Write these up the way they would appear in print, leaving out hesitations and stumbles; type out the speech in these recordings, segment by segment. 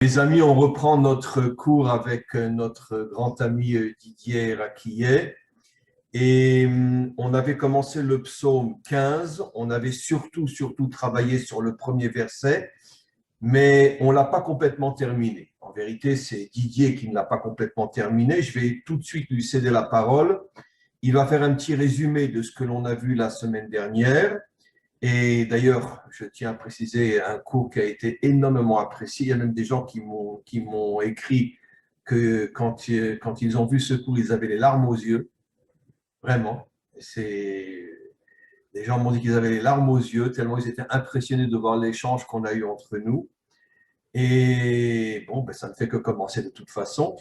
Les amis, on reprend notre cours avec notre grand ami Didier Raquillet. Et on avait commencé le psaume 15. On avait surtout travaillé sur le premier verset, mais on ne l'a pas complètement terminé. En vérité, c'est Didier qui ne l'a pas complètement terminé. Je vais tout de suite lui céder la parole. Il va faire un petit résumé de ce que l'on a vu la semaine dernière. Et d'ailleurs, je tiens à préciser un cours qui a été énormément apprécié. Il y a même des gens qui m'ont écrit que quand ils ont vu ce cours, ils avaient les larmes aux yeux. Vraiment. Les gens m'ont dit qu'ils avaient les larmes aux yeux, tellement ils étaient impressionnés de voir l'échange qu'on a eu entre nous. Et bon, ben, ça ne fait que commencer de toute façon.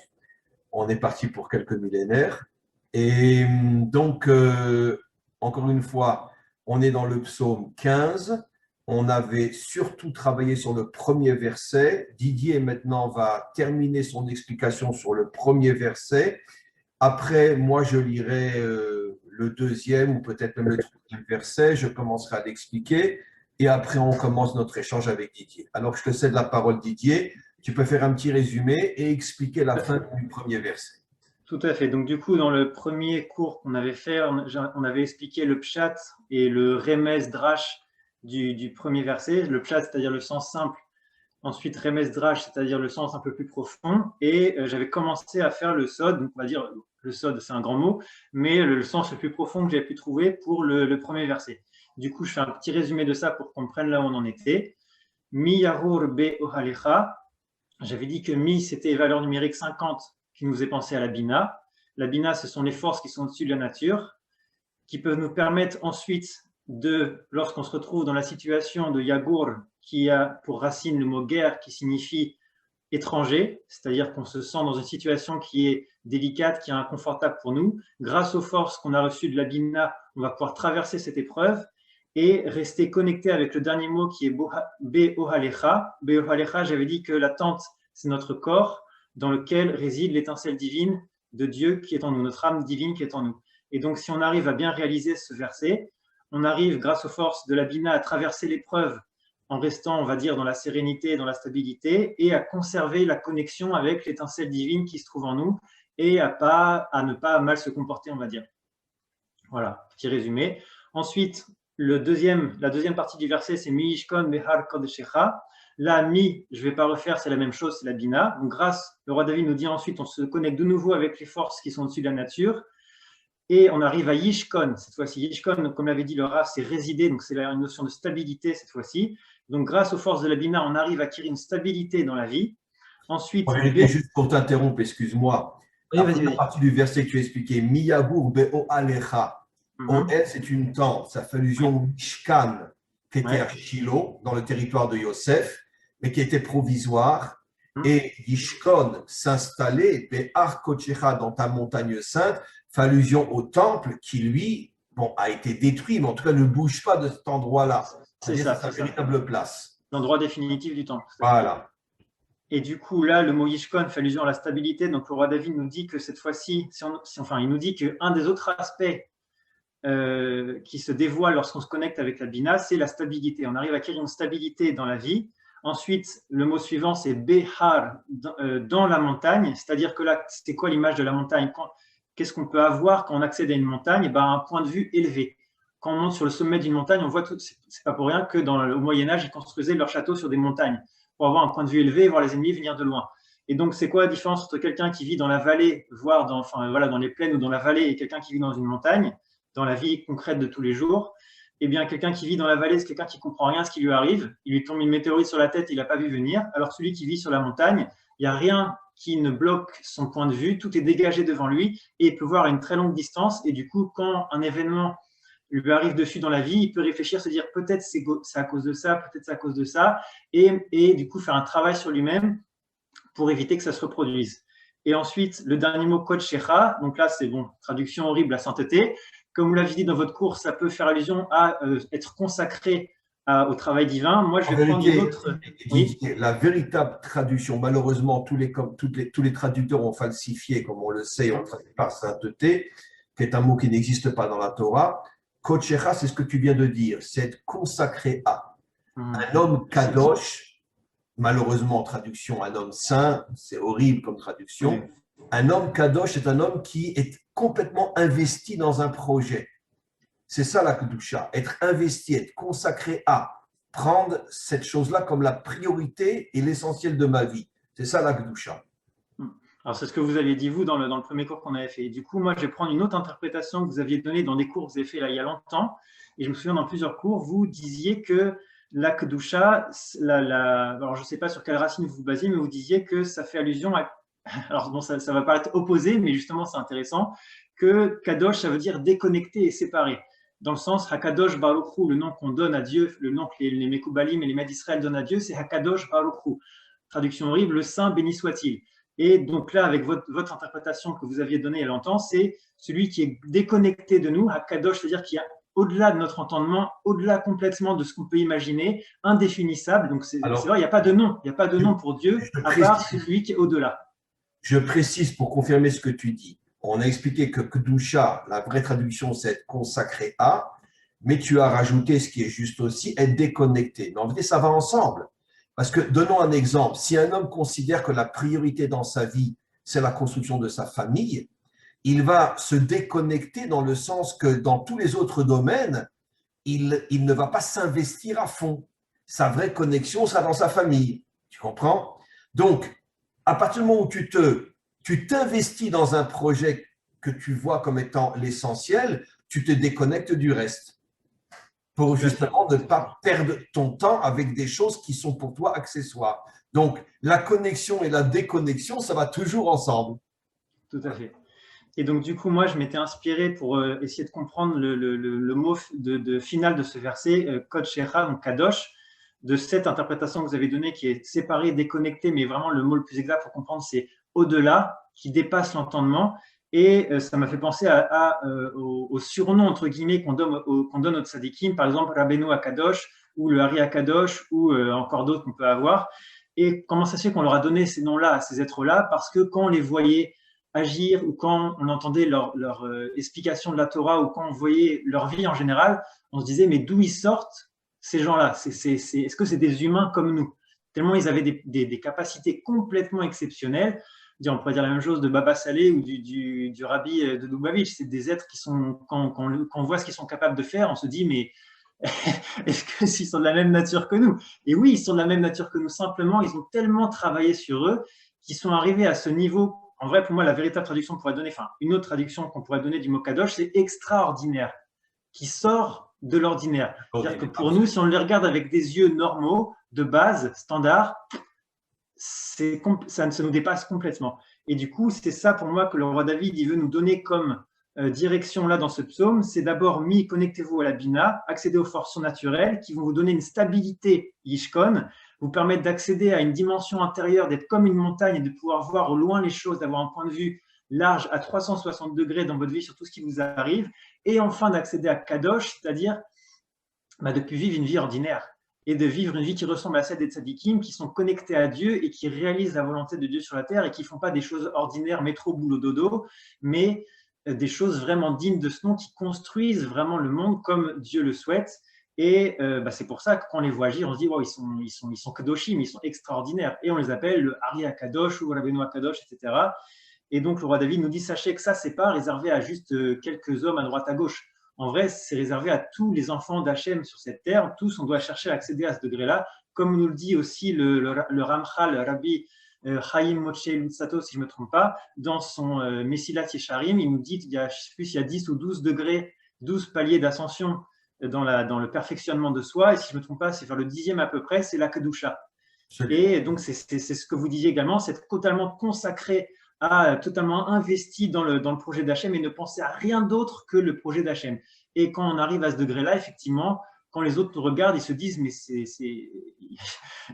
On est parti pour quelques millénaires. Et donc, encore une fois, on est dans le psaume 15. On avait surtout travaillé sur le premier verset. Didier maintenant va terminer son explication sur le premier verset. Après, moi, je lirai le deuxième ou peut-être même le troisième verset. Je commencerai à l'expliquer. Et après, on commence notre échange avec Didier. Alors, je te cède la parole, Didier. Tu peux faire un petit résumé et expliquer la fin du premier verset. Tout à fait. Donc, du coup, dans le premier cours qu'on avait fait, on avait expliqué le pshat et le remes drash du premier verset. Le pshat, c'est-à-dire le sens simple. Ensuite, remes drash, c'est-à-dire le sens un peu plus profond. Et j'avais commencé à faire le sod. Donc, on va dire, le sod, c'est un grand mot, mais le sens le plus profond que j'ai pu trouver pour le premier verset. Du coup, je fais un petit résumé de ça pour qu'on comprenne là où on en était. Mi yahur be ohalecha. J'avais dit que mi, c'était valeur numérique 50 qui nous faisait penser à la bina. La bina, ce sont les forces qui sont au-dessus de la nature, qui peuvent nous permettre ensuite lorsqu'on se retrouve dans la situation de yagour, qui a pour racine le mot guerre, qui signifie étranger, c'est-à-dire qu'on se sent dans une situation qui est délicate, qui est inconfortable pour nous. Grâce aux forces qu'on a reçues de la bina, on va pouvoir traverser cette épreuve et rester connecté avec le dernier mot qui est Be'ohalecha. Be'ohalecha, j'avais dit que la tente, c'est notre corps dans lequel réside l'étincelle divine de Dieu qui est en nous, notre âme divine qui est en nous. Et donc, si on arrive à bien réaliser ce verset, on arrive, grâce aux forces de la Bina, à traverser l'épreuve en restant, on va dire, dans la sérénité, dans la stabilité, et à conserver la connexion avec l'étincelle divine qui se trouve en nous, et à ne pas mal se comporter, on va dire. Voilà, petit résumé. Ensuite, la deuxième partie du verset, c'est Mi-Ishkon Behar Kodeshecha. Là, mi, je ne vais pas refaire, c'est la même chose, c'est la bina. Donc, le roi David nous dit ensuite, on se connecte de nouveau avec les forces qui sont au-dessus de la nature. Et on arrive à Yishkon, cette fois-ci. Yishkon, comme l'avait dit le Rav, c'est résider, donc c'est une notion de stabilité cette fois-ci. Donc, grâce aux forces de la bina, on arrive à acquérir une stabilité dans la vie. Ensuite, juste pour t'interrompre, excuse-moi. Oui, la vas-y, première vas-y. partie du verset que tu as expliqué, Miyabour Be'o Alecha. Oel, c'est une tente. Ça fait allusion au Mishkan, qui était à Shiloh, dans le territoire de Yosef, mais qui était provisoire. Et Yishkon, s'installer, Be'ar Kochecha, dans ta montagne sainte, fait allusion au temple qui, lui, a été détruit, mais en tout cas ne bouge pas de cet endroit-là. C'est ça, sa véritable place. L'endroit définitif du temple. Voilà. Et du coup, là, le mot Yishkon fait allusion à la stabilité. Donc, le roi David nous dit que cette fois-ci, il nous dit qu'un des autres aspects qui se dévoile lorsqu'on se connecte avec la Bina, c'est la stabilité. On arrive à acquérir une stabilité dans la vie. Ensuite, le mot suivant, c'est Behar, dans la montagne. C'est-à-dire que là, c'était quoi l'image de la montagne? Qu'est-ce qu'on peut avoir quand on accède à une montagne? Et ben, un point de vue élevé. Quand on monte sur le sommet d'une montagne, on voit tout. C'est pas pour rien que au Moyen-Âge, ils construisaient leurs châteaux sur des montagnes pour avoir un point de vue élevé et voir les ennemis venir de loin. Et donc, c'est quoi la différence entre quelqu'un qui vit dans la vallée, voire dans les plaines ou dans la vallée, et quelqu'un qui vit dans une montagne, dans la vie concrète de tous les jours? Eh bien, quelqu'un qui vit dans la vallée, c'est quelqu'un qui ne comprend rien à ce qui lui arrive. Il lui tombe une météorite sur la tête, il n'a pas vu venir. Alors, celui qui vit sur la montagne, il n'y a rien qui ne bloque son point de vue, tout est dégagé devant lui et il peut voir à une très longue distance. Et du coup, quand un événement lui arrive dessus dans la vie, il peut réfléchir, se dire peut-être c'est à cause de ça, peut-être c'est à cause de ça, et du coup faire un travail sur lui-même pour éviter que ça se reproduise. Et ensuite, le dernier mot, Kodshecha, donc là c'est bon, traduction horrible, la sainteté. Comme vous l'avez dit dans votre cours, ça peut faire allusion à être consacré au travail divin. Moi, je vais prendre une autre. Oui. La véritable traduction, malheureusement, tous les traducteurs ont falsifié, comme on le sait, on traduit par sainteté, qui est un mot qui n'existe pas dans la Torah. Kodshecha, c'est ce que tu viens de dire, c'est être consacré à. Un homme kadosh malheureusement, en traduction, un homme saint, c'est horrible comme traduction. Oui. Un homme kadosh est un homme qui est complètement investi dans un projet. C'est ça la kedusha, être investi, être consacré à prendre cette chose-là comme la priorité et l'essentiel de ma vie. C'est ça la kedusha. Alors, c'est ce que vous aviez dit, vous, dans le premier cours qu'on avait fait. Et du coup, moi, je vais prendre une autre interprétation que vous aviez donnée dans des cours que vous avez fait là, il y a longtemps. Et je me souviens, dans plusieurs cours, vous disiez que la Kedusha, alors je ne sais pas sur quelle racine vous vous basiez, mais vous disiez que ça fait allusion à… Alors, bon, ça va paraître opposé, mais justement, c'est intéressant, que Kadosh, ça veut dire déconnecté et séparé. Dans le sens, Hakadosh Baruch Hu, le nom qu'on donne à Dieu, le nom que les Mekoubalim et les Maîtres d'Israël donnent à Dieu, c'est Hakadosh Baruch Hu. Traduction horrible, le Saint béni soit-il. Et donc là, avec votre interprétation que vous aviez donnée il y a longtemps, c'est celui qui est déconnecté de nous, Hakadosh, c'est-à-dire qui est au-delà de notre entendement, au-delà complètement de ce qu'on peut imaginer, indéfinissable. Donc c'est vrai, il n'y a pas de nom, il n'y a pas de nom pour Dieu, à part celui qui est au-delà. Je précise pour confirmer ce que tu dis. On a expliqué que Kedusha, la vraie traduction, c'est être consacré à, mais tu as rajouté ce qui est juste aussi, être déconnecté. Mais en fait, ça va ensemble. Parce que, donnons un exemple, si un homme considère que la priorité dans sa vie, c'est la construction de sa famille, il va se déconnecter dans le sens que dans tous les autres domaines, il ne va pas s'investir à fond. Sa vraie connexion sera dans sa famille. Tu comprends? Donc, à partir du moment où tu t'investis dans un projet que tu vois comme étant l'essentiel, tu te déconnectes du reste pour justement ne pas perdre ton temps avec des choses qui sont pour toi accessoires. Donc, la connexion et la déconnexion, ça va toujours ensemble. Tout à fait. Et donc, du coup, moi, je m'étais inspiré pour essayer de comprendre le mot final de ce verset, Kod Shecha, donc Kadosh, de cette interprétation que vous avez donnée qui est séparée, déconnectée, mais vraiment le mot le plus exact pour comprendre, c'est au-delà, qui dépasse l'entendement. Et ça m'a fait penser au surnom, entre guillemets, qu'on donne aux tzadikim, par exemple, Rabbeinu Akadosh, ou le Hari Akadosh, ou encore d'autres qu'on peut avoir. Et comment ça se fait qu'on leur a donné ces noms-là à ces êtres-là? Parce que quand on les voyait agir, ou quand on entendait leur explication de la Torah, ou quand on voyait leur vie en général, on se disait, mais d'où ils sortent ces gens-là? Est-ce que c'est des humains comme nous? Tellement ils avaient des capacités complètement exceptionnelles. On pourrait dire la même chose de Baba Saleh ou du rabbi de Lubavitch. C'est des êtres qui sont, quand on voit ce qu'ils sont capables de faire, on se dit, mais est-ce qu'ils sont de la même nature que nous? Et oui, ils sont de la même nature que nous. Simplement, ils ont tellement travaillé sur eux qu'ils sont arrivés à ce niveau. En vrai, pour moi, la véritable traduction qu'on pourrait donner, enfin, une autre traduction qu'on pourrait donner du mot kadosh, c'est extraordinaire, qui sort de l'ordinaire. C'est-à-dire que pour nous, si on les regarde avec des yeux normaux, de base, standard, ça nous dépasse complètement. Et du coup, c'est ça pour moi que le roi David il veut nous donner comme direction là dans ce psaume. C'est d'abord mis, connectez-vous à la Bina, accédez aux forces surnaturelles qui vont vous donner une stabilité Yishkon, vous permettre d'accéder à une dimension intérieure, d'être comme une montagne et de pouvoir voir au loin les choses, d'avoir un point de vue large à 360 degrés dans votre vie sur tout ce qui vous arrive. Et enfin, d'accéder à Kadosh, c'est-à-dire de plus vivre une vie ordinaire et de vivre une vie qui ressemble à celle des tzadikim, qui sont connectés à Dieu et qui réalisent la volonté de Dieu sur la terre et qui ne font pas des choses ordinaires, métro, boulot, dodo, mais des choses vraiment dignes de ce nom, qui construisent vraiment le monde comme Dieu le souhaite. Et c'est pour ça que quand on les voit agir, on se dit, wow, ils sont kadoshim, ils sont extraordinaires. Et on les appelle le Hari Akadosh ou Rabbeinu Akadosh, etc. Et donc le roi David nous dit, sachez que ça, c'est pas réservé à juste quelques hommes à droite à gauche. En vrai, c'est réservé à tous les enfants d'Hachem sur cette terre. Tous, on doit chercher à accéder à ce degré-là. Comme nous le dit aussi le Ramchal, Rabbi Chaim Moshe Luzzatto, si je ne me trompe pas, dans son Messilat Yesharim, il nous dit qu'il y a, je sais plus, il y a 10 ou 12 degrés, 12 paliers d'ascension dans le perfectionnement de soi. Et si je ne me trompe pas, c'est vers le 10e à peu près, c'est la Kedusha. Et donc, c'est ce que vous disiez également, c'est totalement consacré, totalement investi dans le projet d'Hachem et ne penser à rien d'autre que le projet d'Hachem. Et quand on arrive à ce degré-là, effectivement, quand les autres nous regardent, ils se disent, mais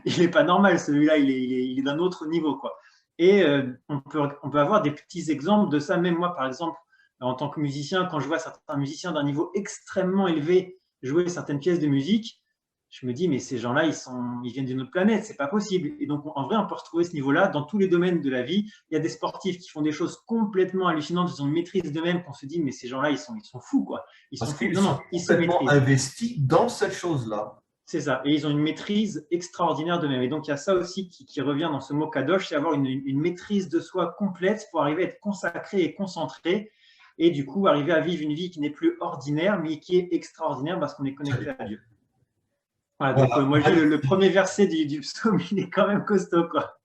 il n'est pas normal, celui-là, il est d'un autre niveau, quoi. Et on peut avoir des petits exemples de ça. Même moi, par exemple, en tant que musicien, quand je vois certains musiciens d'un niveau extrêmement élevé jouer certaines pièces de musique, je me dis, mais ces gens-là, ils viennent d'une autre planète, c'est pas possible. Et donc, en vrai, on peut retrouver ce niveau-là dans tous les domaines de la vie. Il y a des sportifs qui font des choses complètement hallucinantes, ils ont une maîtrise d'eux-mêmes, qu'on se dit, mais ces gens-là, ils sont fous, quoi. Ils sont complètement investis dans cette chose-là. C'est ça. Et ils ont une maîtrise extraordinaire d'eux-mêmes. Et donc, il y a ça aussi qui revient dans ce mot kadosh, c'est avoir une maîtrise de soi complète pour arriver à être consacré et concentré. Et du coup, arriver à vivre une vie qui n'est plus ordinaire, mais qui est extraordinaire parce qu'on est connecté à Dieu. Voilà, donc, Voilà. moi, le premier verset du psaume, il est quand même costaud, quoi.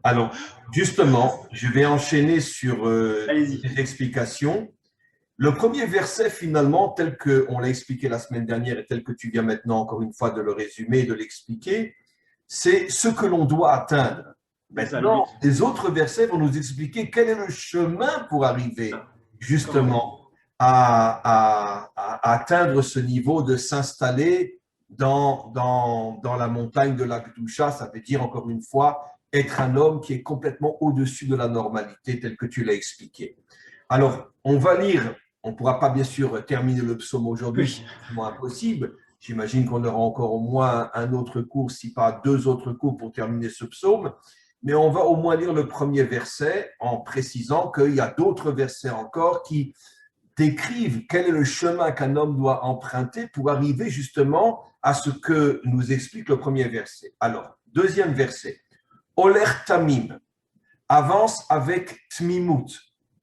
Alors, justement, je vais enchaîner sur Allez-y. des explications. Le premier verset, finalement, tel qu'on l'a expliqué la semaine dernière et tel que tu viens maintenant, encore une fois, de le résumer et de l'expliquer, c'est ce que l'on doit atteindre. Maintenant, les autres versets vont nous expliquer quel est le chemin pour arriver justement à atteindre ce niveau de s'installer dans la montagne de la Gdoucha. Ça veut dire, encore une fois, être un homme qui est complètement au-dessus de la normalité, tel que tu l'as expliqué. Alors, on va lire, on ne pourra pas bien sûr terminer le psaume aujourd'hui, c'est absolument impossible. J'imagine qu'on aura encore au moins un autre cours, si pas 2 autres cours pour terminer ce psaume. Mais on va au moins lire le premier verset en précisant qu'il y a d'autres versets encore qui décrivent quel est le chemin qu'un homme doit emprunter pour arriver justement à ce que nous explique le premier verset. Alors, deuxième verset. Oler tamim, avance avec tmimut.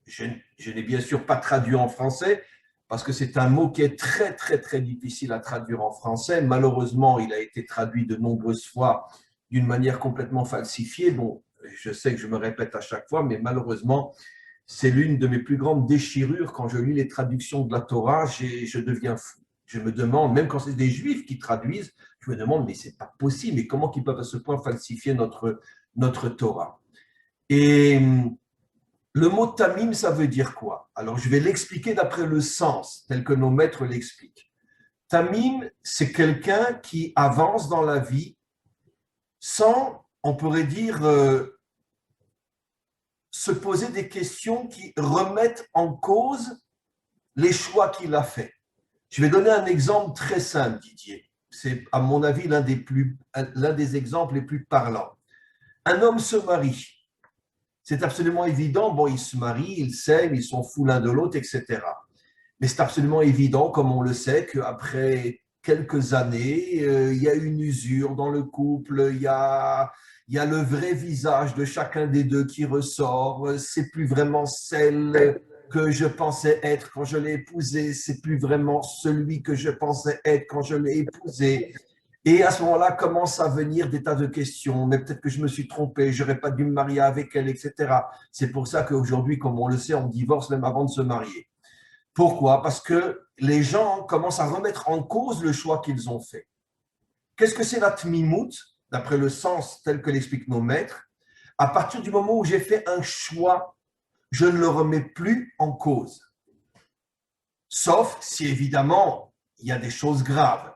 Je n'ai bien sûr pas traduit en français parce que c'est un mot qui est très, très, très difficile à traduire en français. Malheureusement, il a été traduit de nombreuses fois d'une manière complètement falsifiée. Bon, je sais que je me répète à chaque fois, mais malheureusement, c'est l'une de mes plus grandes déchirures. Quand je lis les traductions de la Torah, je deviens fou. Je me demande, même quand c'est des Juifs qui traduisent, je me demande, mais c'est pas possible, mais comment ils peuvent à ce point falsifier notre Torah? Et le mot tamim, ça veut dire quoi? Alors, je vais l'expliquer d'après le sens, tel que nos maîtres l'expliquent. Tamim, c'est quelqu'un qui avance dans la vie sans, on pourrait dire, se poser des questions qui remettent en cause les choix qu'il a faits. Je vais donner un exemple très simple, Didier. C'est, à mon avis, l'un des exemples les plus parlants. Un homme se marie. C'est absolument évident. Bon, ils se marient, ils s'aiment, ils sont fous l'un de l'autre, etc. Mais c'est absolument évident, comme on le sait, qu'après quelques années, il y a une usure dans le couple, il y a le vrai visage de chacun des deux qui ressort. C'est plus vraiment celle que je pensais être quand je l'ai épousée, c'est plus vraiment celui que je pensais être quand je l'ai épousé. Et à ce moment-là, commencent à venir des tas de questions. Mais peut-être que je me suis trompé, je n'aurais pas dû me marier avec elle, etc. C'est pour ça qu'aujourd'hui, comme on le sait, on divorce même avant de se marier. Pourquoi? Parce que les gens commencent à remettre en cause le choix qu'ils ont fait. Qu'est-ce que c'est la tmimout, d'après le sens tel que l'expliquent nos maîtres? À partir du moment où j'ai fait un choix, je ne le remets plus en cause. Sauf si, évidemment, il y a des choses graves.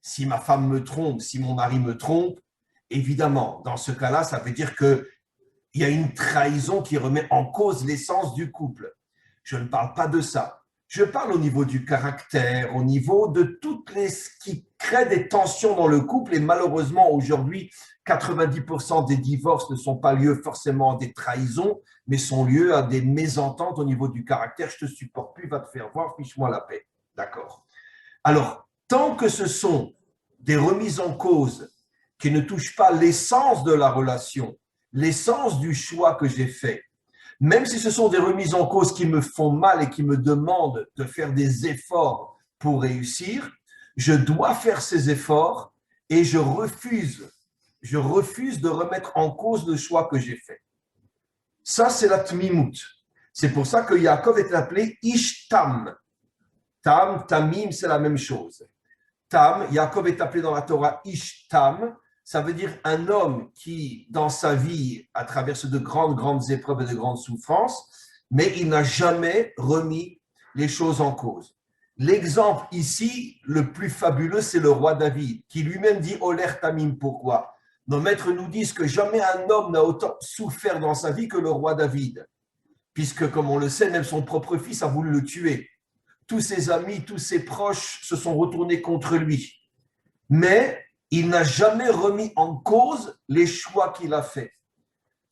Si ma femme me trompe, si mon mari me trompe, évidemment, dans ce cas-là, ça veut dire qu'il y a une trahison qui remet en cause l'essence du couple. Je ne parle pas de ça. Je parle au niveau du caractère, au niveau de toutes ce qui crée des tensions dans le couple. Et malheureusement, aujourd'hui, 90% des divorces ne sont pas liés forcément à des trahisons, mais sont liés à des mésententes au niveau du caractère. Je ne te supporte plus, va te faire voir, fiche-moi la paix. D'accord. Alors, tant que ce sont des remises en cause qui ne touchent pas l'essence de la relation, l'essence du choix que j'ai fait, même si ce sont des remises en cause qui me font mal et qui me demandent de faire des efforts pour réussir, je dois faire ces efforts et je refuse de remettre en cause le choix que j'ai fait. Ça, c'est la tmimout. C'est pour ça que Yaakov est appelé Ishtam. Tam, tamim, c'est la même chose. Tam, Yaakov est appelé dans la Torah Ishtam. Ça veut dire un homme qui, dans sa vie, a traversé de grandes épreuves et de grandes souffrances, mais il n'a jamais remis les choses en cause. L'exemple ici, le plus fabuleux, c'est le roi David, qui lui-même dit Oler Tamim. Pourquoi? Nos maîtres nous disent que jamais un homme n'a autant souffert dans sa vie que le roi David, puisque, comme on le sait, même son propre fils a voulu le tuer. Tous ses amis, tous ses proches se sont retournés contre lui. Mais il n'a jamais remis en cause les choix qu'il a faits.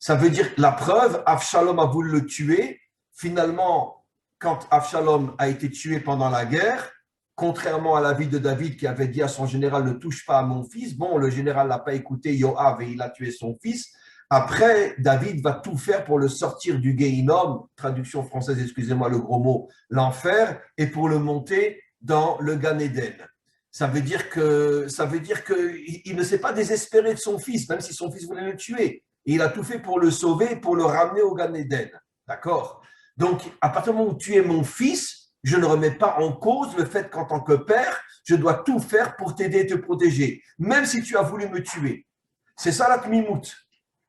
Ça veut dire la preuve, Avshalom a voulu le tuer. Finalement, quand Avshalom a été tué pendant la guerre, contrairement à l'avis de David qui avait dit à son général ne touche pas à mon fils. Bon, le général n'a pas écouté Yoav et il a tué son fils. Après, David va tout faire pour le sortir du Gehinnom, traduction française, excusez-moi le gros mot, l'enfer, et pour le monter dans le Gan Eden. Ça veut dire qu'il ne s'est pas désespéré de son fils, même si son fils voulait le tuer. Et il a tout fait pour le sauver, pour le ramener au Gan Eden. D'accord? Donc, à partir du moment où tu es mon fils, je ne remets pas en cause le fait qu'en tant que père, je dois tout faire pour t'aider et te protéger, même si tu as voulu me tuer. C'est ça la tmimout.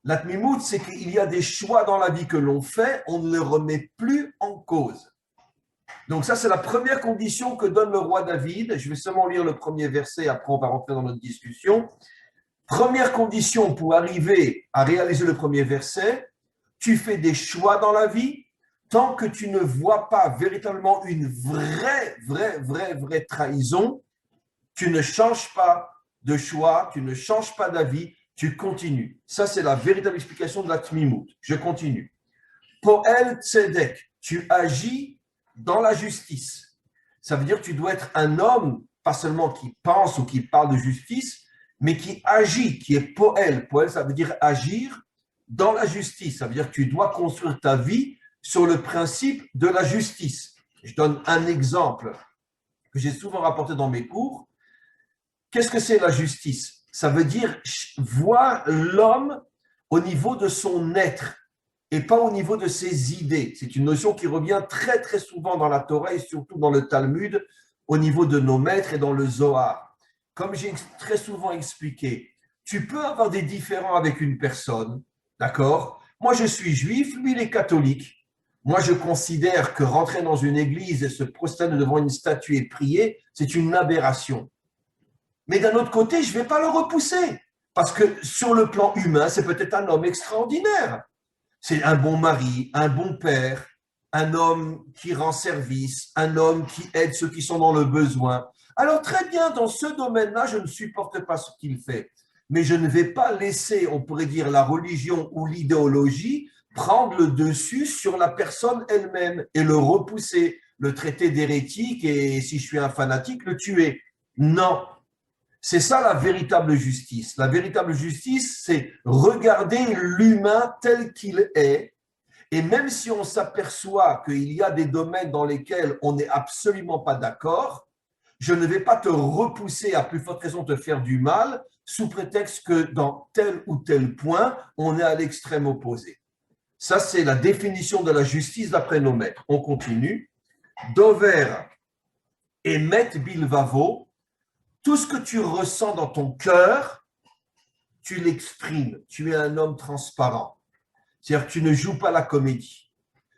La tmimout, c'est qu'il y a des choix dans la vie que l'on fait, on ne les remet plus en cause. Donc ça, c'est la première condition que donne le roi David. Je vais seulement lire le premier verset, après on va rentrer dans notre discussion. Première condition pour arriver à réaliser le premier verset, tu fais des choix dans la vie, tant que tu ne vois pas véritablement une vraie trahison, tu ne changes pas de choix, tu ne changes pas d'avis, tu continues. Ça, c'est la véritable explication de la tmimout. Je continue. Poel tzedek, tu agis dans la justice. Ça veut dire que tu dois être un homme, pas seulement qui pense ou qui parle de justice, mais qui agit, qui est poel. Poel, ça veut dire agir dans la justice. Ça veut dire que tu dois construire ta vie sur le principe de la justice. Je donne un exemple que j'ai souvent rapporté dans mes cours. Qu'est-ce que c'est la justice? Ça veut dire voir l'homme au niveau de son être et pas au niveau de ses idées. C'est une notion qui revient très souvent dans la Torah et surtout dans le Talmud, au niveau de nos maîtres et dans le Zohar. Comme j'ai très souvent expliqué, tu peux avoir des différends avec une personne, d'accord? Moi, je suis juif, lui, il est catholique. Moi, je considère que rentrer dans une église et se prosterner devant une statue et prier, c'est une aberration. Mais d'un autre côté, je ne vais pas le repousser. Parce que sur le plan humain, c'est peut-être un homme extraordinaire. C'est un bon mari, un bon père, un homme qui rend service, un homme qui aide ceux qui sont dans le besoin. Alors très bien, dans ce domaine-là, je ne supporte pas ce qu'il fait. Mais je ne vais pas laisser, on pourrait dire, la religion ou l'idéologie prendre le dessus sur la personne elle-même et le repousser, le traiter d'hérétique et, si je suis un fanatique, le tuer. Non. C'est ça la véritable justice. La véritable justice, c'est regarder l'humain tel qu'il est. Et même si on s'aperçoit qu'il y a des domaines dans lesquels on n'est absolument pas d'accord, je ne vais pas te repousser à plus forte raison te faire du mal sous prétexte que dans tel ou tel point, on est à l'extrême opposé. Ça, c'est la définition de la justice d'après nos maîtres. On continue. Dover emet bilvavo. Tout ce que tu ressens dans ton cœur, tu l'exprimes. Tu es un homme transparent. C'est-à-dire que tu ne joues pas la comédie.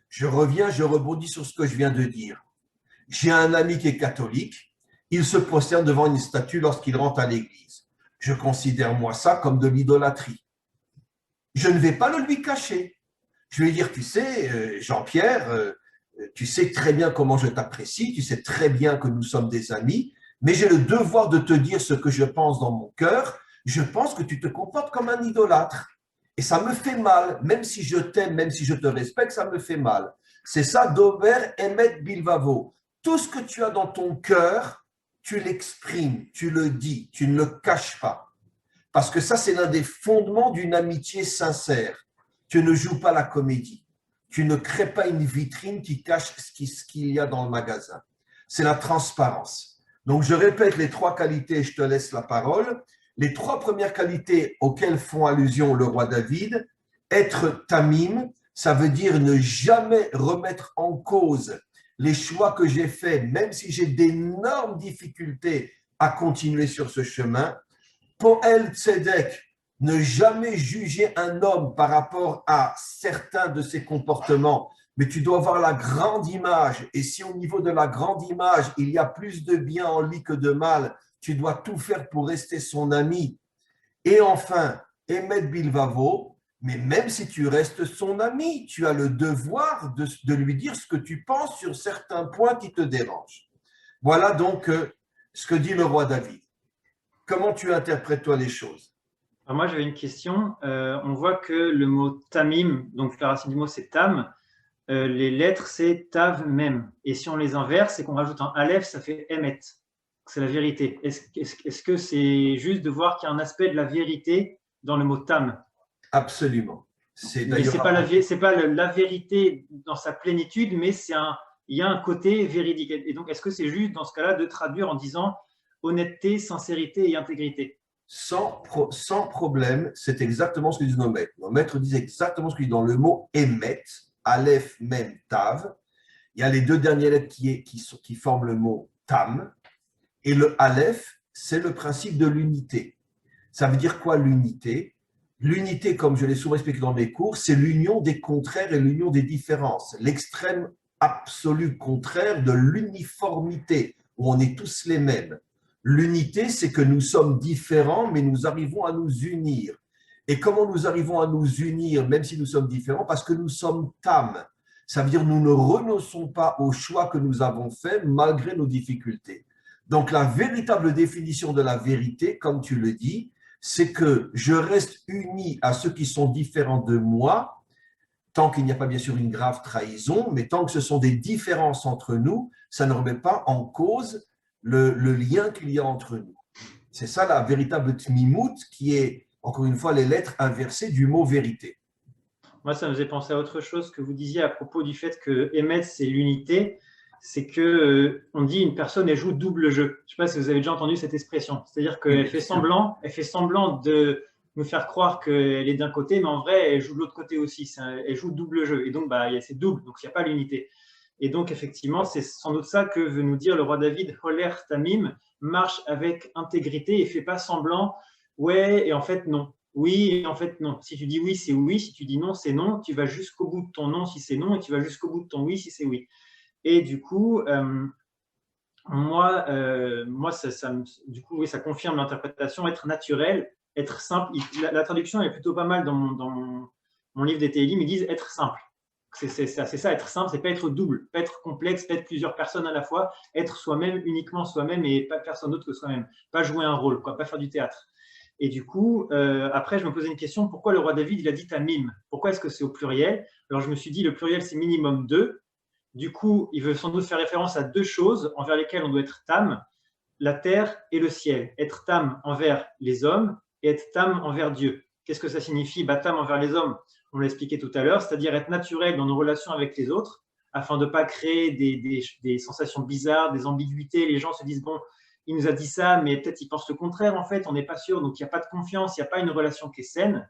Je reviens, je rebondis sur ce que je viens de dire. J'ai un ami qui est catholique. Il se prosterne devant une statue lorsqu'il rentre à l'église. Je considère, moi, ça comme de l'idolâtrie. Je ne vais pas le lui cacher. Je vais dire, tu sais, Jean-Pierre, tu sais très bien comment je t'apprécie, tu sais très bien que nous sommes des amis, mais j'ai le devoir de te dire ce que je pense dans mon cœur. Je pense que tu te comportes comme un idolâtre. Et ça me fait mal, même si je t'aime, même si je te respecte, ça me fait mal. C'est ça, Dober Emet Bilvavo. Tout ce que tu as dans ton cœur, tu l'exprimes, tu le dis, tu ne le caches pas. Parce que ça, c'est l'un des fondements d'une amitié sincère. Tu ne joues pas la comédie. Tu ne crées pas une vitrine qui cache ce qu'il y a dans le magasin. C'est la transparence. Donc, je répète les trois qualités, je te laisse la parole. Les trois premières qualités auxquelles font allusion le roi David, être tamim, ça veut dire ne jamais remettre en cause les choix que j'ai faits, même si j'ai d'énormes difficultés à continuer sur ce chemin. Poel tzedek, ne jamais juger un homme par rapport à certains de ses comportements, mais tu dois voir la grande image. Et si au niveau de la grande image, il y a plus de bien en lui que de mal, tu dois tout faire pour rester son ami. Et enfin, Emet Bilvavo, mais même si tu restes son ami, tu as le devoir de lui dire ce que tu penses sur certains points qui te dérangent. Voilà donc ce que dit le roi David. Comment tu interprètes toi les choses? Alors moi, j'avais une question. On voit que le mot tamim, donc la racine du mot c'est tam, les lettres c'est tav mem. Et si on les inverse et qu'on rajoute un aleph, ça fait emet. c'est la vérité. Est-ce que c'est juste de voir qu'il y a un aspect de la vérité dans le mot tam? Absolument. C'est Mais ce n'est d'ailleurs pas la vérité dans sa plénitude, mais il y a un côté véridique. Et donc, est-ce que c'est juste dans ce cas-là de traduire en disant honnêteté, sincérité et intégrité? sans problème, c'est exactement ce que disent nos maîtres. Nos maîtres disent exactement ce qu'ils disent dans le mot émet, aleph, mem, tav. Il y a les deux dernières lettres qui forment le mot tam. Et le aleph, c'est le principe de l'unité. Ça veut dire quoi l'unité? L'unité, comme je l'ai souvent expliqué dans mes cours, c'est l'union des contraires et l'union des différences. L'extrême absolu contraire de l'uniformité, où on est tous les mêmes. L'unité, c'est que nous sommes différents, mais nous arrivons à nous unir. Et comment nous arrivons à nous unir, même si nous sommes différents? Parce que nous sommes tam. Ça veut dire que nous ne renonçons pas au choix que nous avons fait malgré nos difficultés. Donc la véritable définition de la vérité, comme tu le dis, c'est que je reste uni à ceux qui sont différents de moi, tant qu'il n'y a pas bien sûr une grave trahison, mais tant que ce sont des différences entre nous, ça ne remet pas en cause le lien qu'il y a entre nous. C'est ça la véritable tmimout, qui est, encore une fois, les lettres inversées du mot vérité. Moi, ça me faisait penser à autre chose que vous disiez à propos du fait que émettre, c'est l'unité. C'est que on dit une personne, elle joue double jeu. Je ne sais pas si vous avez déjà entendu cette expression. C'est-à-dire qu'elle fait semblant de nous faire croire qu'elle est d'un côté, mais en vrai, elle joue de l'autre côté aussi. Elle joue double jeu. Et donc, c'est double, donc il n'y a pas l'unité. Et donc, effectivement, c'est sans doute ça que veut nous dire le roi David, Holer Tamim, marche avec intégrité et fait pas semblant, ouais, et en fait, non. Oui, et en fait, non. Si tu dis oui, c'est oui. Si tu dis non, c'est non. Tu vas jusqu'au bout de ton non si c'est non, et tu vas jusqu'au bout de ton oui si c'est oui. Et du coup, moi du coup, oui, ça confirme l'interprétation, être naturel, être simple. La traduction est plutôt pas mal dans mon livre des Télim, ils disent être simple. C'est ça, être simple, c'est pas être double, pas être complexe, pas être plusieurs personnes à la fois, être soi-même, uniquement soi-même et pas personne d'autre que soi-même. Pas jouer un rôle, quoi, pas faire du théâtre. Et du coup, après, je me posais une question, pourquoi le roi David, il a dit tamim? Pourquoi est-ce que c'est au pluriel? Alors, je me suis dit, le pluriel, c'est minimum deux. Du coup, il veut sans doute faire référence à deux choses envers lesquelles on doit être tam, la terre et le ciel. Être tam envers les hommes et être tam envers Dieu. Qu'est-ce que ça signifie? Tam envers les hommes, on l'a expliqué tout à l'heure, c'est-à-dire être naturel dans nos relations avec les autres, afin de ne pas créer des sensations bizarres, des ambiguïtés. Les gens se disent, bon, il nous a dit ça, mais peut-être il pense le contraire, en fait, on n'est pas sûr, donc il n'y a pas de confiance, il n'y a pas une relation qui est saine.